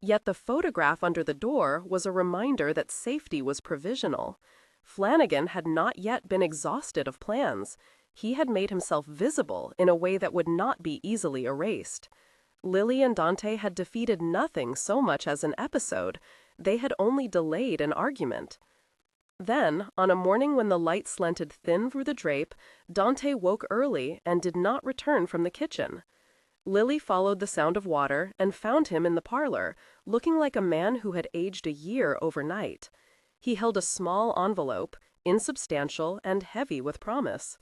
Yet the photograph under the door was a reminder that safety was provisional. Flanagan had not yet been exhausted of plans. He had made himself visible in a way that would not be easily erased. Lily and Dante had defeated nothing so much as an episode. They had only delayed an argument. Then, on a morning when the light slanted thin through the drape, Dante woke early and did not return from the kitchen. Lily followed the sound of water and found him in the parlor, looking like a man who had aged a year overnight. He held a small envelope, insubstantial and heavy with promise.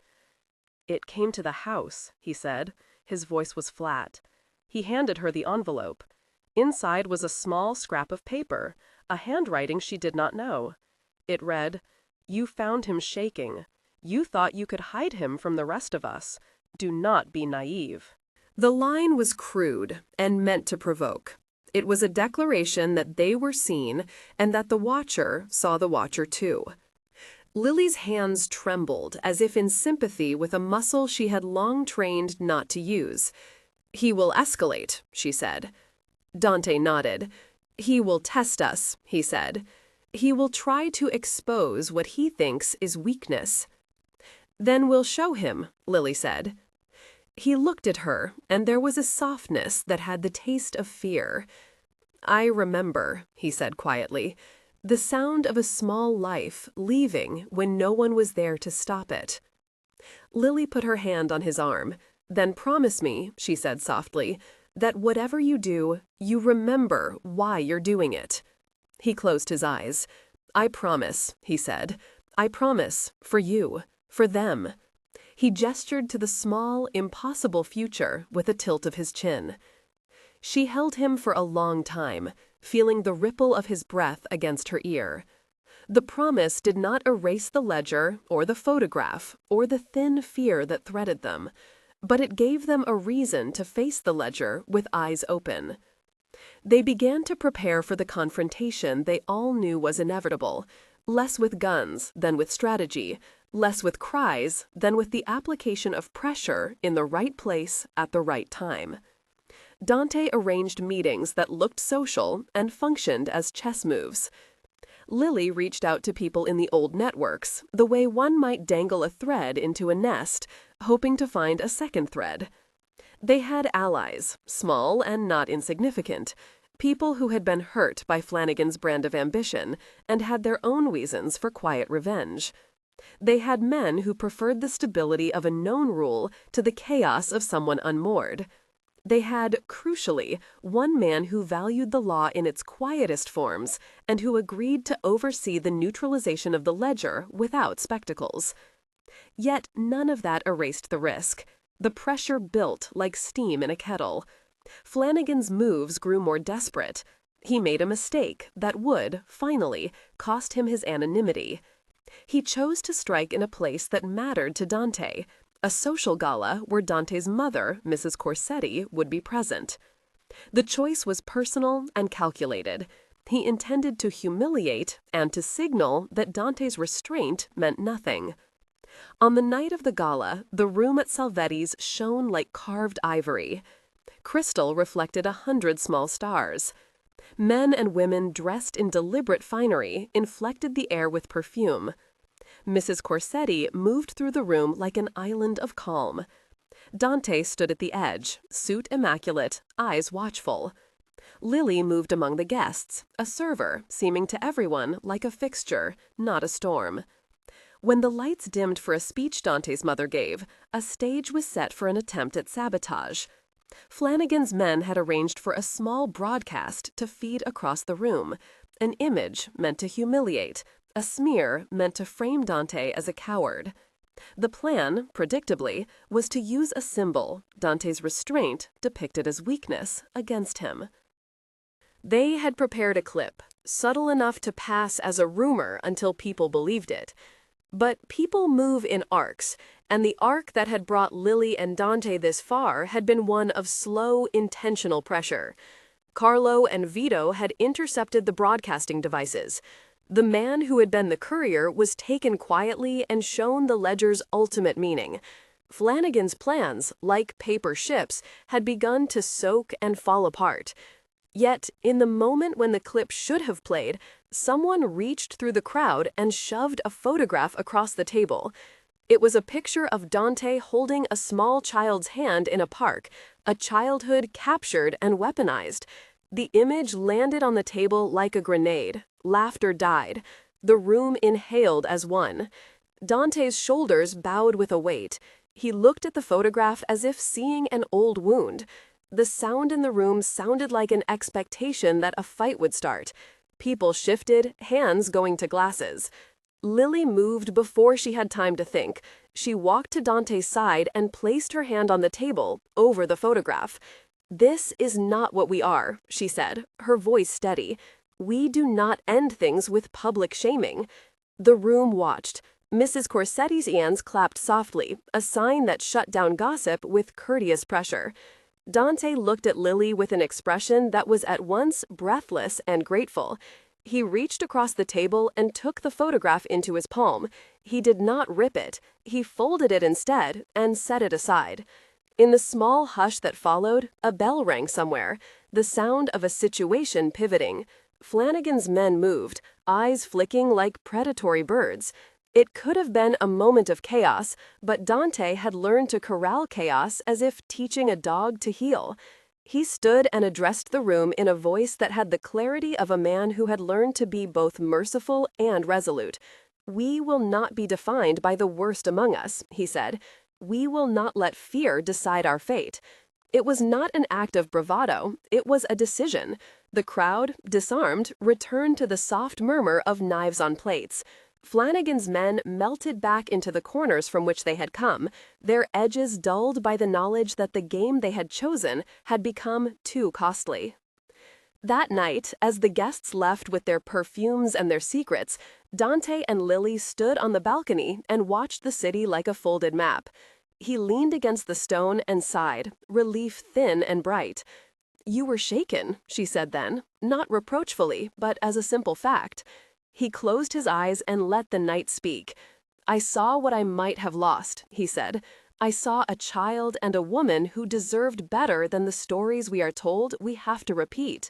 "It came to the house," he said. His voice was flat. He handed her the envelope. Inside was a small scrap of paper, a handwriting she did not know. It read, "You found him shaking. You thought you could hide him from the rest of us. Do not be naive." The line was crude and meant to provoke. It was a declaration that they were seen and that the watcher saw the watcher too. Lily's hands trembled as if in sympathy with a muscle she had long trained not to use. "He will escalate," she said. Dante nodded. "He will test us," he said. "He will try to expose what he thinks is weakness." "Then we'll show him," Lily said. He looked at her, and there was a softness that had the taste of fear. "I remember," he said quietly, "the sound of a small life leaving when no one was there to stop it." Lily put her hand on his arm. "Then promise me," she said softly, "that whatever you do, you remember why you're doing it." He closed his eyes. "I promise," he said. "I promise, for you, for them." He gestured to the small, impossible future with a tilt of his chin. She held him for a long time, feeling the ripple of his breath against her ear. The promise did not erase the ledger or the photograph or the thin fear that threaded them, but it gave them a reason to face the ledger with eyes open. They began to prepare for the confrontation they all knew was inevitable, less with guns than with strategy, less with cries than with the application of pressure in the right place at the right time. Dante arranged meetings that looked social and functioned as chess moves. Lily reached out to people in the old networks, the way one might dangle a thread into a nest, hoping to find a second thread. They had allies, small and not insignificant, people who had been hurt by Flanagan's brand of ambition and had their own reasons for quiet revenge. They had men who preferred the stability of a known rule to the chaos of someone unmoored. They had, crucially, one man who valued the law in its quietest forms and who agreed to oversee the neutralization of the ledger without spectacles. Yet none of that erased the risk. The pressure built like steam in a kettle. Flanagan's moves grew more desperate. He made a mistake that would, finally, cost him his anonymity. He chose to strike in a place that mattered to Dante, a social gala where Dante's mother, Mrs. Corsetti, would be present. The choice was personal and calculated. He intended to humiliate and to signal that Dante's restraint meant nothing. On the night of the gala, the room at Salvetis shone like carved ivory. Crystal reflected 100 small stars. Men and women dressed in deliberate finery inflected the air with perfume. Mrs. Corsetti moved through the room like an island of calm. Dante stood at the edge, suit immaculate, eyes watchful. Lily moved among the guests, a server, seeming to everyone like a fixture, not a storm. When the lights dimmed for a speech Dante's mother gave, a stage was set for an attempt at sabotage. Flanagan's men had arranged for a small broadcast to feed across the room, an image meant to humiliate, a smear meant to frame Dante as a coward. The plan, predictably, was to use a symbol, Dante's restraint depicted as weakness, against him. They had prepared a clip, subtle enough to pass as a rumor until people believed it. But people move in arcs, and the arc that had brought Lily and Dante this far had been one of slow, intentional pressure. Carlo and Vito had intercepted the broadcasting devices. The man who had been the courier was taken quietly and shown the ledger's ultimate meaning. Flanagan's plans, like paper ships, had begun to soak and fall apart. Yet, in the moment when the clip should have played, someone reached through the crowd and shoved a photograph across the table. It was a picture of Dante holding a small child's hand in a park, a childhood captured and weaponized. The image landed on the table like a grenade. Laughter died. The room inhaled as one. Dante's shoulders bowed with a weight. He looked at the photograph as if seeing an old wound. The sound in the room sounded like an expectation that a fight would start. People shifted, hands going to glasses. Lily moved before she had time to think. She walked to Dante's side and placed her hand on the table, over the photograph. "This is not what we are," she said, her voice steady. "We do not end things with public shaming." The room watched. Mrs. Corsetti's hands clapped softly, a sign that shut down gossip with courteous pressure. Dante looked at Lily with an expression that was at once breathless and grateful. He reached across the table and took the photograph into his palm. He did not rip it. He folded it instead and set it aside. In the small hush that followed, a bell rang somewhere, the sound of a situation pivoting. Flanagan's men moved, eyes flicking like predatory birds. It could have been a moment of chaos, but Dante had learned to corral chaos as if teaching a dog to heel. He stood and addressed the room in a voice that had the clarity of a man who had learned to be both merciful and resolute. "We will not be defined by the worst among us," he said. "We will not let fear decide our fate." It was not an act of bravado, it was a decision. The crowd, disarmed, returned to the soft murmur of knives on plates. Flanagan's men melted back into the corners from which they had come, their edges dulled by the knowledge that the game they had chosen had become too costly. That night, as the guests left with their perfumes and their secrets, Dante and Lily stood on the balcony and watched the city like a folded map. He leaned against the stone and sighed, relief thin and bright. "You were shaken," she said then, not reproachfully, but as a simple fact. He closed his eyes and let the night speak. "I saw what I might have lost," he said. "I saw a child and a woman who deserved better than the stories we are told we have to repeat."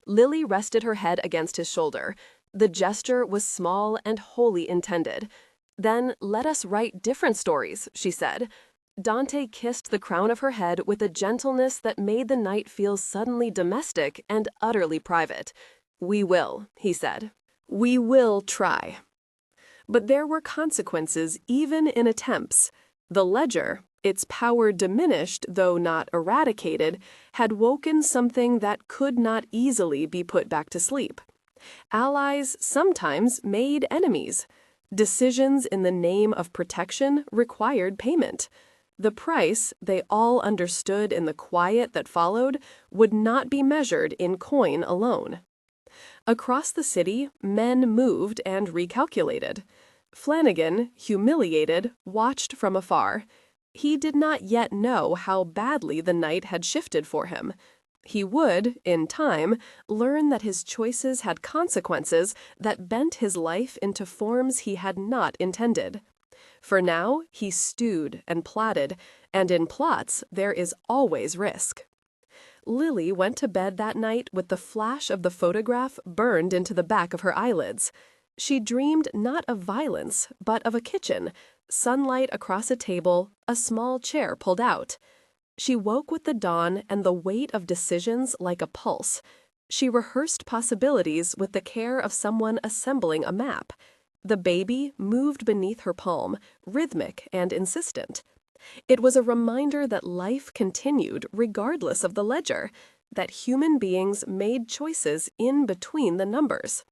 Lily rested her head against his shoulder. The gesture was small and wholly intended. "Then let us write different stories," she said. Dante kissed the crown of her head with a gentleness that made the night feel suddenly domestic and utterly private. "We will," he said. "We will try." But there were consequences even in attempts. The ledger, its power diminished though not eradicated, had woken something that could not easily be put back to sleep. Allies sometimes made enemies. Decisions in the name of protection required payment. The price, they all understood in the quiet that followed, would not be measured in coin alone. Across the city, men moved and recalculated. Flanagan, humiliated, watched from afar. He did not yet know how badly the night had shifted for him. He would, in time, learn that his choices had consequences that bent his life into forms he had not intended. For now, he stewed and plotted, and in plots there is always risk. Lily went to bed that night with the flash of the photograph burned into the back of her eyelids. She dreamed not of violence, but of a kitchen, sunlight across a table, a small chair pulled out. She woke with the dawn and the weight of decisions like a pulse. She rehearsed possibilities with the care of someone assembling a map. The baby moved beneath her palm, rhythmic and insistent. It was a reminder that life continued regardless of the ledger, that human beings made choices in between the numbers.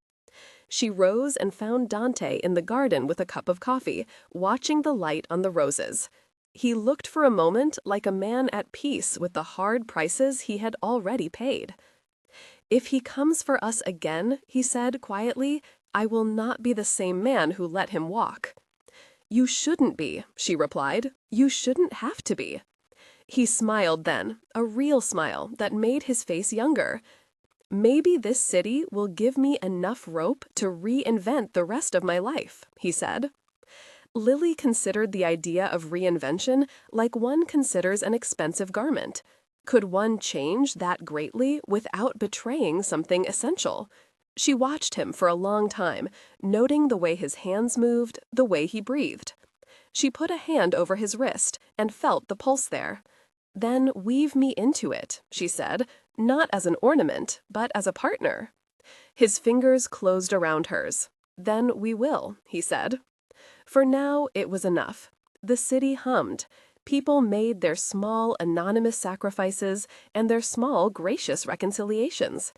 She rose and found Dante in the garden with a cup of coffee, watching the light on the roses. He looked for a moment like a man at peace with the hard prices he had already paid. "If he comes for us again," he said quietly, "I will not be the same man who let him walk." "You shouldn't be," she replied. "You shouldn't have to be." He smiled then, a real smile that made his face younger. "Maybe this city will give me enough rope to reinvent the rest of my life," he said. Lily considered the idea of reinvention like one considers an expensive garment. Could one change that greatly without betraying something essential? She watched him for a long time, noting the way his hands moved, the way he breathed. She put a hand over his wrist and felt the pulse there. "Then weave me into it," she said, "not as an ornament, but as a partner." His fingers closed around hers. "Then we will," he said. For now, it was enough. The city hummed. People made their small, anonymous sacrifices and their small, gracious reconciliations.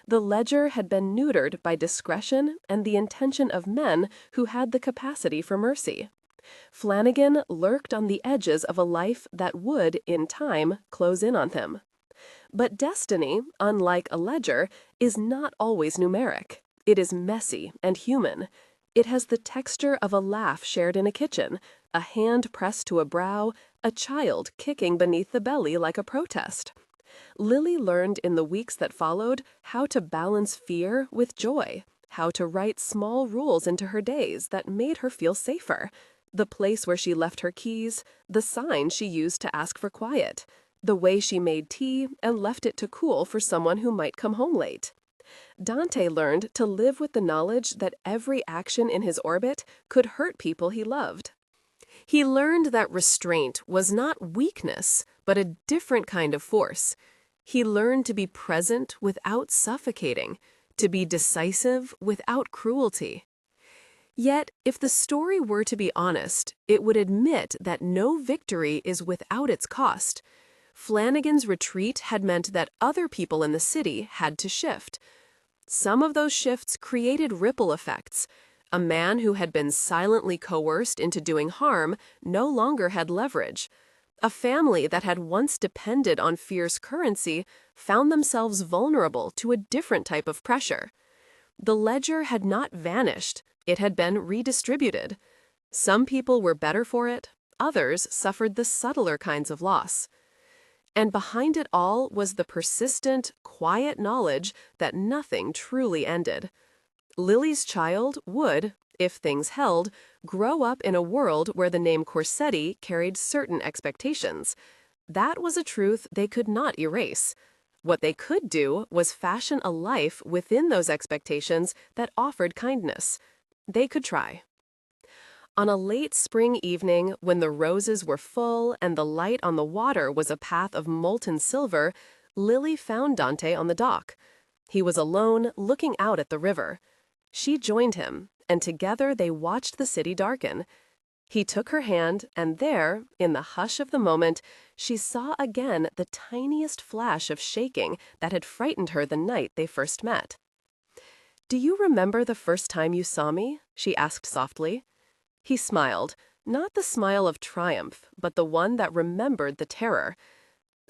The ledger had been neutered by discretion and the intention of men who had the capacity for mercy. Flanagan lurked on the edges of a life that would, in time, close in on him. But destiny, unlike a ledger, is not always numeric. It is messy and human. It has the texture of a laugh shared in a kitchen, a hand pressed to a brow, a child kicking beneath the belly like a protest. Lily learned in the weeks that followed how to balance fear with joy, how to write small rules into her days that made her feel safer. The place where she left her keys, the sign she used to ask for quiet, the way she made tea and left it to cool for someone who might come home late. Dante learned to live with the knowledge that every action in his orbit could hurt people he loved. He learned that restraint was not weakness, but a different kind of force. He learned to be present without suffocating, to be decisive without cruelty. Yet, if the story were to be honest, it would admit that no victory is without its cost. Flanagan's retreat had meant that other people in the city had to shift. Some of those shifts created ripple effects. A man who had been silently coerced into doing harm no longer had leverage. A family that had once depended on fierce currency found themselves vulnerable to a different type of pressure. The ledger had not vanished, it had been redistributed. Some people were better for it, others suffered the subtler kinds of loss. And behind it all was the persistent, quiet knowledge that nothing truly ended. Lily's child would, if things held, grow up in a world where the name Corsetti carried certain expectations. That was a truth they could not erase. What they could do was fashion a life within those expectations that offered kindness. They could try. On a late spring evening, when the roses were full and the light on the water was a path of molten silver, Lily found Dante on the dock. He was alone, looking out at the river. She joined him, and together they watched the city darken. He took her hand, and there, in the hush of the moment, she saw again the tiniest flash of shaking that had frightened her the night they first met. "Do you remember the first time you saw me?" she asked softly. He smiled, not the smile of triumph, but the one that remembered the terror.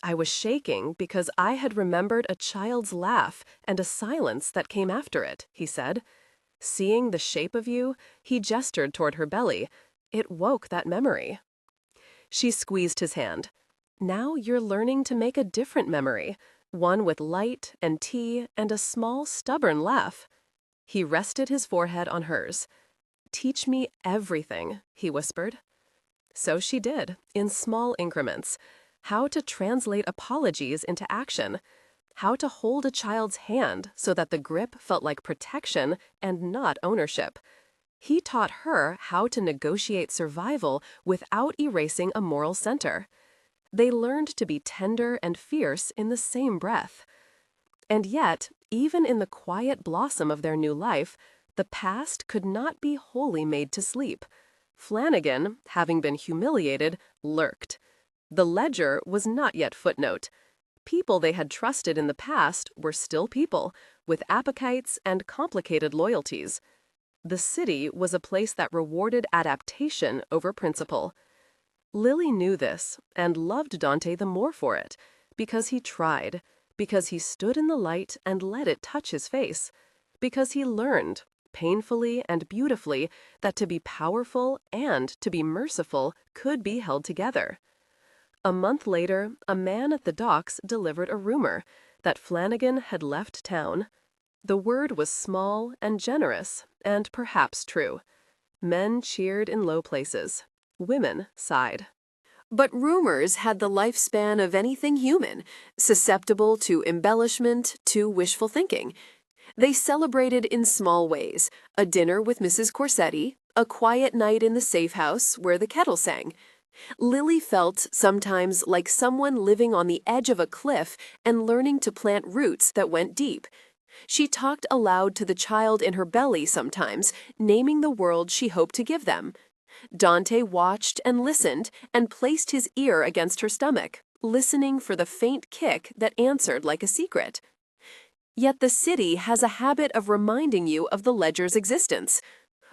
"I was shaking because I had remembered a child's laugh and a silence that came after it," he said. Seeing the shape of you, he gestured toward her belly. It woke that memory. She squeezed his hand. "Now you're learning to make a different memory, one with light and tea and a small, stubborn laugh." He rested his forehead on hers. "Teach me everything," he whispered. So she did, in small increments. How to translate apologies into action. How to hold a child's hand so that the grip felt like protection and not ownership. He taught her how to negotiate survival without erasing a moral center. They learned to be tender and fierce in the same breath. And yet, even in the quiet blossom of their new life, the past could not be wholly made to sleep. Flanagan, having been humiliated, lurked. The ledger was not yet footnote. People they had trusted in the past were still people, with appetites and complicated loyalties. The city was a place that rewarded adaptation over principle. Lily knew this and loved Dante the more for it, because he tried, because he stood in the light and let it touch his face, because he learned, painfully and beautifully, that to be powerful and to be merciful could be held together. A month later, a man at the docks delivered a rumor that Flanagan had left town. The word was small and generous, and perhaps true. Men cheered in low places. Women sighed. But rumors had the lifespan of anything human, susceptible to embellishment, to wishful thinking. They celebrated in small ways: a dinner with Mrs. Corsetti, a quiet night in the safe house where the kettle sang. Lily felt sometimes like someone living on the edge of a cliff and learning to plant roots that went deep. She talked aloud to the child in her belly sometimes, naming the world she hoped to give them. Dante watched and listened and placed his ear against her stomach, listening for the faint kick that answered like a secret. Yet the city has a habit of reminding you of the ledger's existence.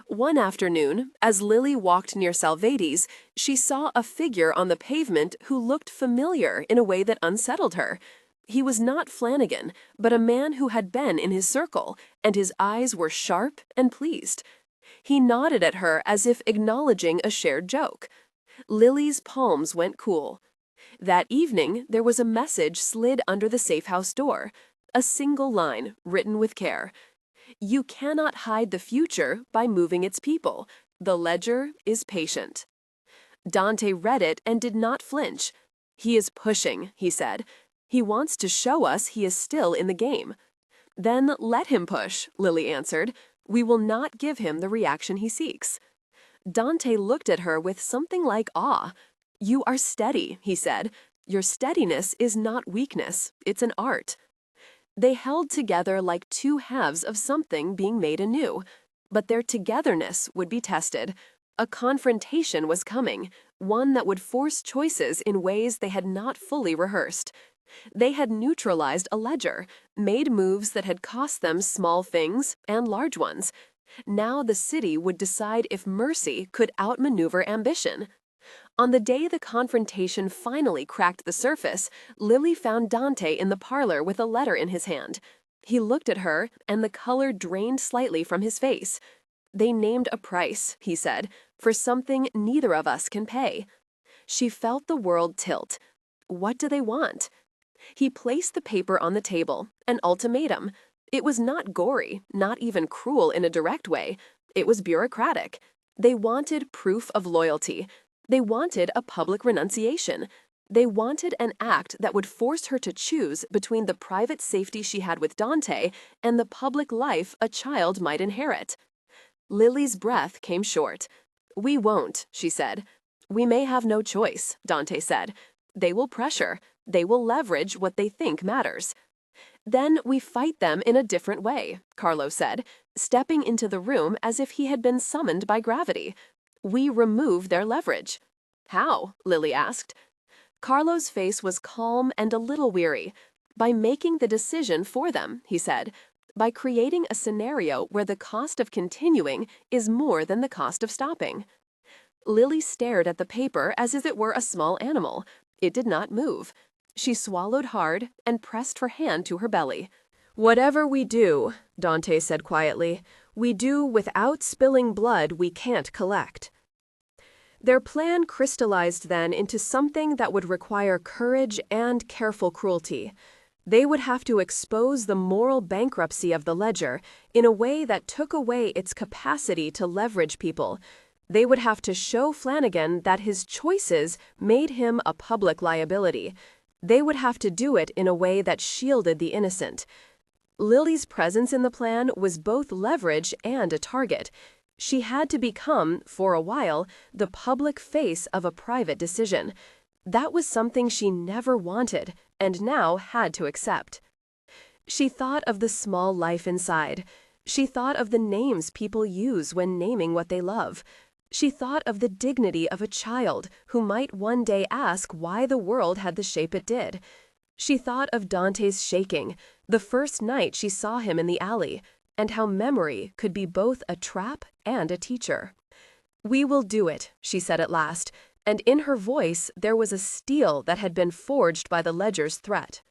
One afternoon, as Lily walked near Salvetis, she saw a figure on the pavement who looked familiar in a way that unsettled her. He was not Flanagan, but a man who had been in his circle, and his eyes were sharp and pleased. He nodded at her as if acknowledging a shared joke. Lily's palms went cool. That evening, there was a message slid under the safe house door. A single line, written with care. "You cannot hide the future by moving its people. The ledger is patient." Dante read it and did not flinch. "He is pushing," he said. "He wants to show us he is still in the game." "Then let him push," Lily answered. "We will not give him the reaction he seeks." Dante looked at her with something like awe. "You are steady," he said. "Your steadiness is not weakness, it's an art." They held together like two halves of something being made anew. But their togetherness would be tested. A confrontation was coming, one that would force choices in ways they had not fully rehearsed. They had neutralized a ledger, made moves that had cost them small things and large ones. Now the city would decide if mercy could outmaneuver ambition. On the day the confrontation finally cracked the surface, Lily found Dante in the parlor with a letter in his hand. He looked at her, and the color drained slightly from his face. "They named a price," he said, "for something neither of us can pay." She felt the world tilt. What do they want? He placed the paper on the table, an ultimatum. It was not gory, not even cruel in a direct way. It was bureaucratic. They wanted proof of loyalty. They wanted a public renunciation. They wanted an act that would force her to choose between the private safety she had with Dante and the public life a child might inherit. Lily's breath came short. "We won't," she said. "We may have no choice," Dante said. "They will pressure. They will leverage what they think matters." "Then we fight them in a different way," Carlo said, stepping into the room as if he had been summoned by gravity. "We remove their leverage." "How?" Lily asked. Carlo's face was calm and a little weary. "By making the decision for them," he said. "By creating a scenario where the cost of continuing is more than the cost of stopping." Lily stared at the paper as if it were a small animal. It did not move. She swallowed hard and pressed her hand to her belly. "Whatever we do," Dante said quietly, "we do without spilling blood we can't collect." Their plan crystallized then into something that would require courage and careful cruelty. They would have to expose the moral bankruptcy of the ledger in a way that took away its capacity to leverage people. They would have to show Flanagan that his choices made him a public liability. They would have to do it in a way that shielded the innocent. Lily's presence in the plan was both leverage and a target. She had to become, for a while, the public face of a private decision. That was something she never wanted, and now had to accept. She thought of the small life inside. She thought of the names people use when naming what they love. She thought of the dignity of a child who might one day ask why the world had the shape it did. She thought of Dante's shaking, the first night she saw him in the alley, and how memory could be both a trap and a teacher. "We will do it," she said at last, and in her voice there was a steel that had been forged by the ledger's threat.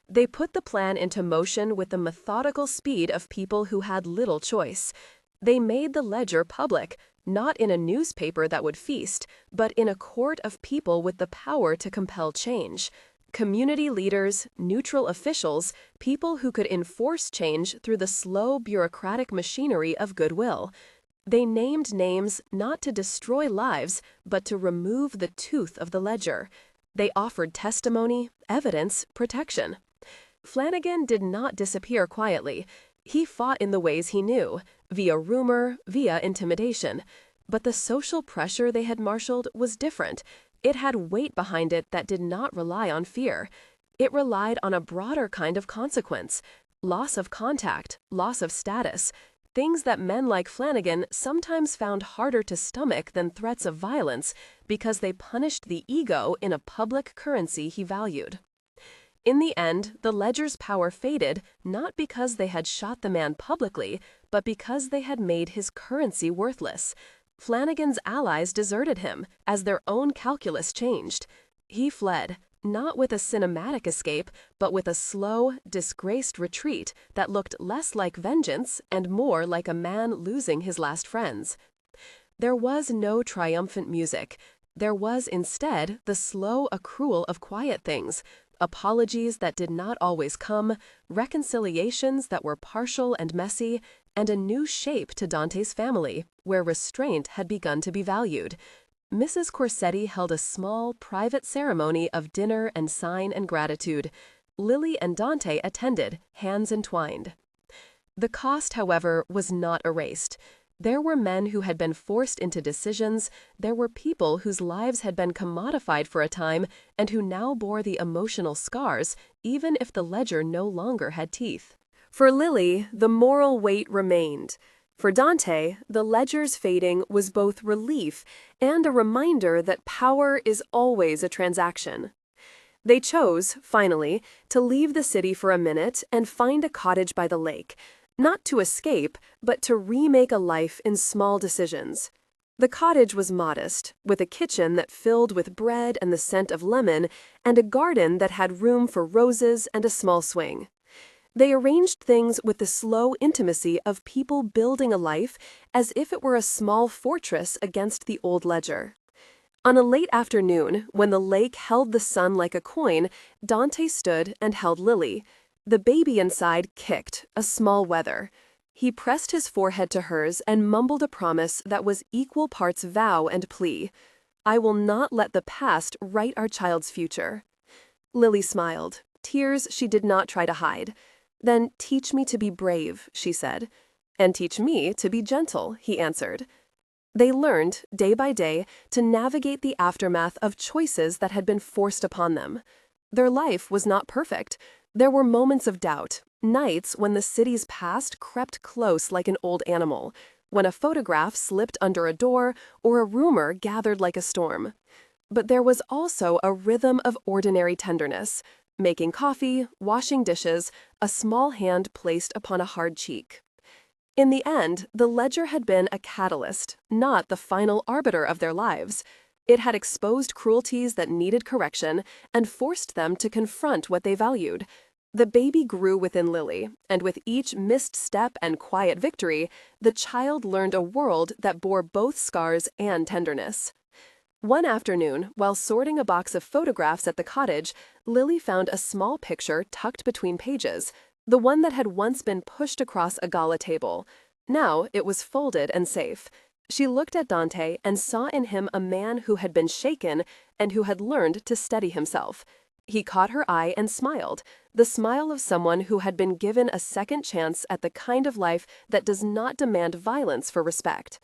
They put the plan into motion with the methodical speed of people who had little choice. They made the ledger public, not in a newspaper that would feast, but in a court of people with the power to compel change. Community leaders, neutral officials, people who could enforce change through the slow bureaucratic machinery of goodwill. They named names not to destroy lives, but to remove the tooth of the ledger. They offered testimony, evidence, protection. Flanagan did not disappear quietly. He fought in the ways he knew, via rumor, via intimidation. But the social pressure they had marshaled was different. It had weight behind it that did not rely on fear. It relied on a broader kind of consequence: loss of contact, loss of status, things that men like Flanagan sometimes found harder to stomach than threats of violence because they punished the ego in a public currency he valued. In the end, the ledger's power faded not because they had shot the man publicly, but because they had made his currency worthless. Flanagan's allies deserted him as their own calculus changed. He fled, not with a cinematic escape, but with a slow, disgraced retreat that looked less like vengeance and more like a man losing his last friends. There was no triumphant music. There was instead the slow accrual of quiet things, apologies that did not always come, reconciliations that were partial and messy, and a new shape to Dante's family, where restraint had begun to be valued. Mrs. Corsetti held a small, private ceremony of dinner and sign and gratitude. Lily and Dante attended, hands entwined. The cost, however, was not erased. There were men who had been forced into decisions, there were people whose lives had been commodified for a time and who now bore the emotional scars, even if the ledger no longer had teeth. For Lily, the moral weight remained. For Dante, the ledger's fading was both relief and a reminder that power is always a transaction. They chose, finally, to leave the city for a minute and find a cottage by the lake, not to escape, but to remake a life in small decisions. The cottage was modest, with a kitchen that filled with bread and the scent of lemon, and a garden that had room for roses and a small swing. They arranged things with the slow intimacy of people building a life as if it were a small fortress against the old ledger. On a late afternoon, when the lake held the sun like a coin, Dante stood and held Lily. The baby inside kicked, a small wether. He pressed his forehead to hers and mumbled a promise that was equal parts vow and plea. "I will not let the past write our child's future." Lily smiled, tears she did not try to hide. "Then teach me to be brave," she said. "And teach me to be gentle," he answered. They learned, day by day, to navigate the aftermath of choices that had been forced upon them. Their life was not perfect. There were moments of doubt, nights when the city's past crept close like an old animal, when a photograph slipped under a door or a rumor gathered like a storm. But there was also a rhythm of ordinary tenderness, making coffee, washing dishes, a small hand placed upon a hard cheek. In the end, the ledger had been a catalyst, not the final arbiter of their lives. It had exposed cruelties that needed correction and forced them to confront what they valued. The baby grew within Lily, and with each missed step and quiet victory, the child learned a world that bore both scars and tenderness. One afternoon, while sorting a box of photographs at the cottage, Lily found a small picture tucked between pages, the one that had once been pushed across a gala table. Now it was folded and safe. She looked at Dante and saw in him a man who had been shaken and who had learned to steady himself. He caught her eye and smiled, the smile of someone who had been given a second chance at the kind of life that does not demand violence for respect.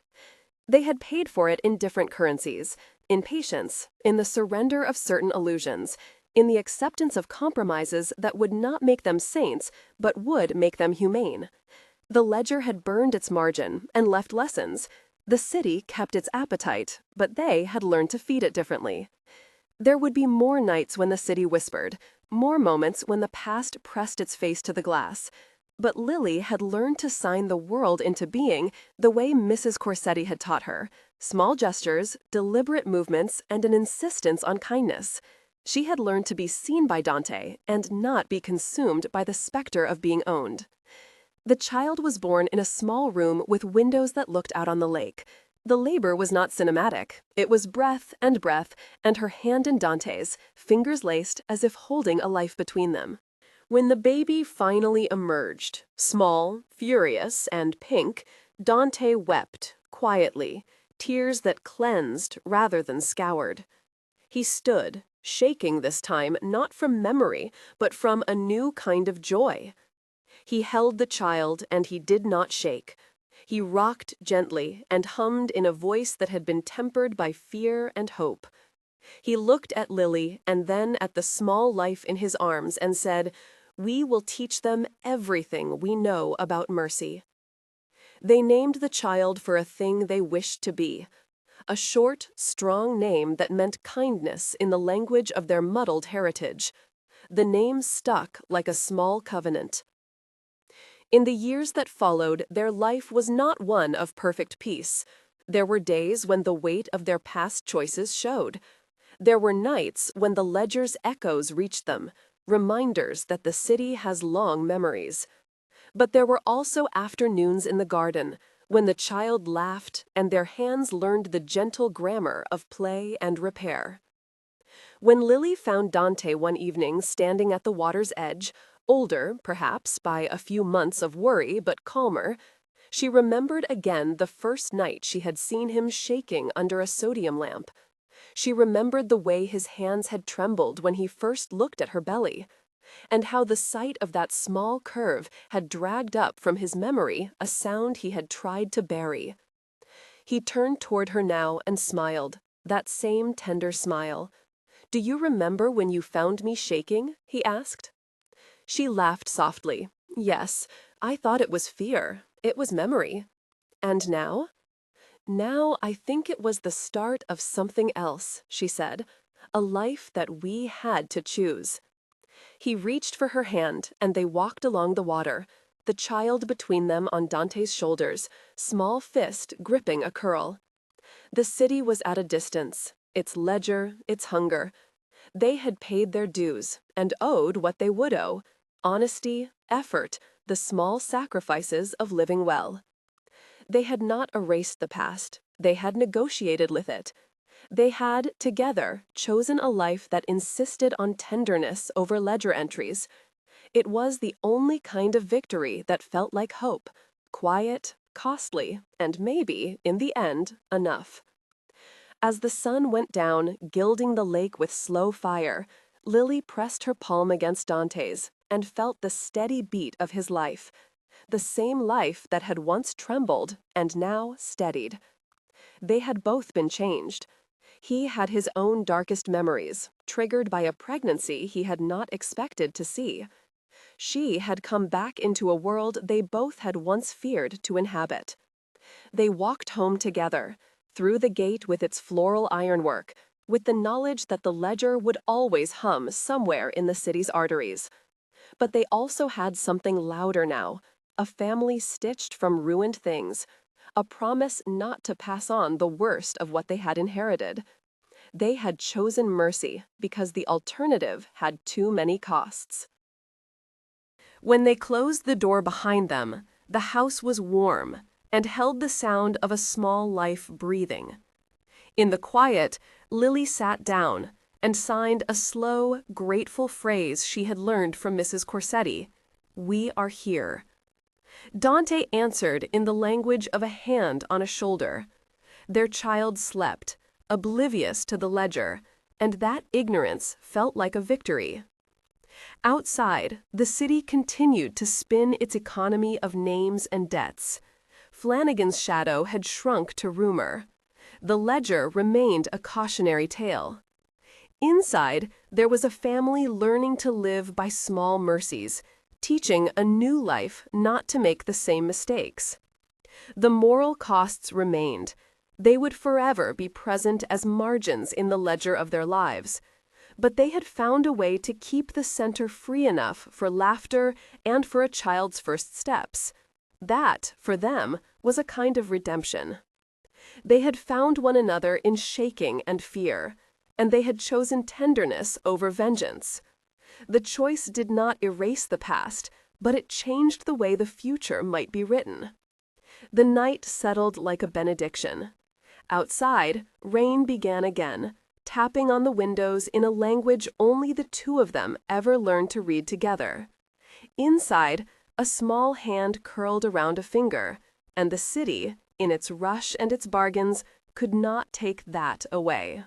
They had paid for it in different currencies, in patience, in the surrender of certain illusions, in the acceptance of compromises that would not make them saints, but would make them humane. The ledger had burned its margin and left lessons. The city kept its appetite, but they had learned to feed it differently. There would be more nights when the city whispered, more moments when the past pressed its face to the glass. But Lily had learned to sign the world into being the way Mrs. Corsetti had taught her: small gestures, deliberate movements, and an insistence on kindness. She had learned to be seen by Dante and not be consumed by the specter of being owned. The child was born in a small room with windows that looked out on the lake. The labor was not cinematic. It was breath, and her hand in Dante's, fingers laced as if holding a life between them. When the baby finally emerged, small, furious, and pink, Dante wept, quietly, tears that cleansed rather than scoured. He stood, shaking this time not from memory, but from a new kind of joy. He held the child, and he did not shake. He rocked gently and hummed in a voice that had been tempered by fear and hope. He looked at Lily and then at the small life in his arms and said, "We will teach them everything we know about mercy." They named the child for a thing they wished to be, a short, strong name that meant kindness in the language of their muddled heritage. The name stuck like a small covenant. In the years that followed, their life was not one of perfect peace. There were days when the weight of their past choices showed. There were nights when the ledger's echoes reached them, reminders that the city has long memories. But there were also afternoons in the garden, when the child laughed and their hands learned the gentle grammar of play and repair. When Lily found Dante one evening standing at the water's edge, older, perhaps, by a few months of worry, but calmer, she remembered again the first night she had seen him shaking under a sodium lamp. She remembered the way his hands had trembled when he first looked at her belly, and how the sight of that small curve had dragged up from his memory a sound he had tried to bury. He turned toward her now and smiled, that same tender smile. "Do you remember when you found me shaking?" he asked. She laughed softly. "Yes, I thought it was fear. It was memory." And now? Now I think it was the start of something else, she said, a life that we had to choose. He reached for her hand, and they walked along the water, the child between them on Dante's shoulders, small fist gripping a curl. The city was at a distance, its ledger, its hunger. They had paid their dues, and owed what they would owe: honesty, effort, the small sacrifices of living well. They had not erased the past, they had negotiated with it. They had, together, chosen a life that insisted on tenderness over ledger entries. It was the only kind of victory that felt like hope, quiet, costly, and maybe, in the end, enough. As the sun went down, gilding the lake with slow fire, Lily pressed her palm against Dante's and felt the steady beat of his life, the same life that had once trembled and now steadied. They had both been changed. He had his own darkest memories, triggered by a pregnancy he had not expected to see. She had come back into a world they both had once feared to inhabit. They walked home together, through the gate with its floral ironwork, with the knowledge that the ledger would always hum somewhere in the city's arteries. But they also had something louder now, a family stitched from ruined things, a promise not to pass on the worst of what they had inherited. They had chosen mercy because the alternative had too many costs. When they closed the door behind them, the house was warm and held the sound of a small life breathing. In the quiet, Lily sat down and signed a slow, grateful phrase she had learned from Mrs. Corsetti: "We are here." Dante answered in the language of a hand on a shoulder. Their child slept, oblivious to the ledger, and that ignorance felt like a victory. Outside, the city continued to spin its economy of names and debts. Flanagan's shadow had shrunk to rumor. The ledger remained a cautionary tale. Inside, there was a family learning to live by small mercies, teaching a new life not to make the same mistakes. The moral costs remained. They would forever be present as margins in the ledger of their lives. But they had found a way to keep the center free enough for laughter and for a child's first steps. That, for them, was a kind of redemption. They had found one another in shaking and fear, and they had chosen tenderness over vengeance. The choice did not erase the past, but it changed the way the future might be written. The night settled like a benediction. Outside, rain began again, tapping on the windows in a language only the two of them ever learned to read together. Inside, a small hand curled around a finger, and the city, in its rush and its bargains, could not take that away.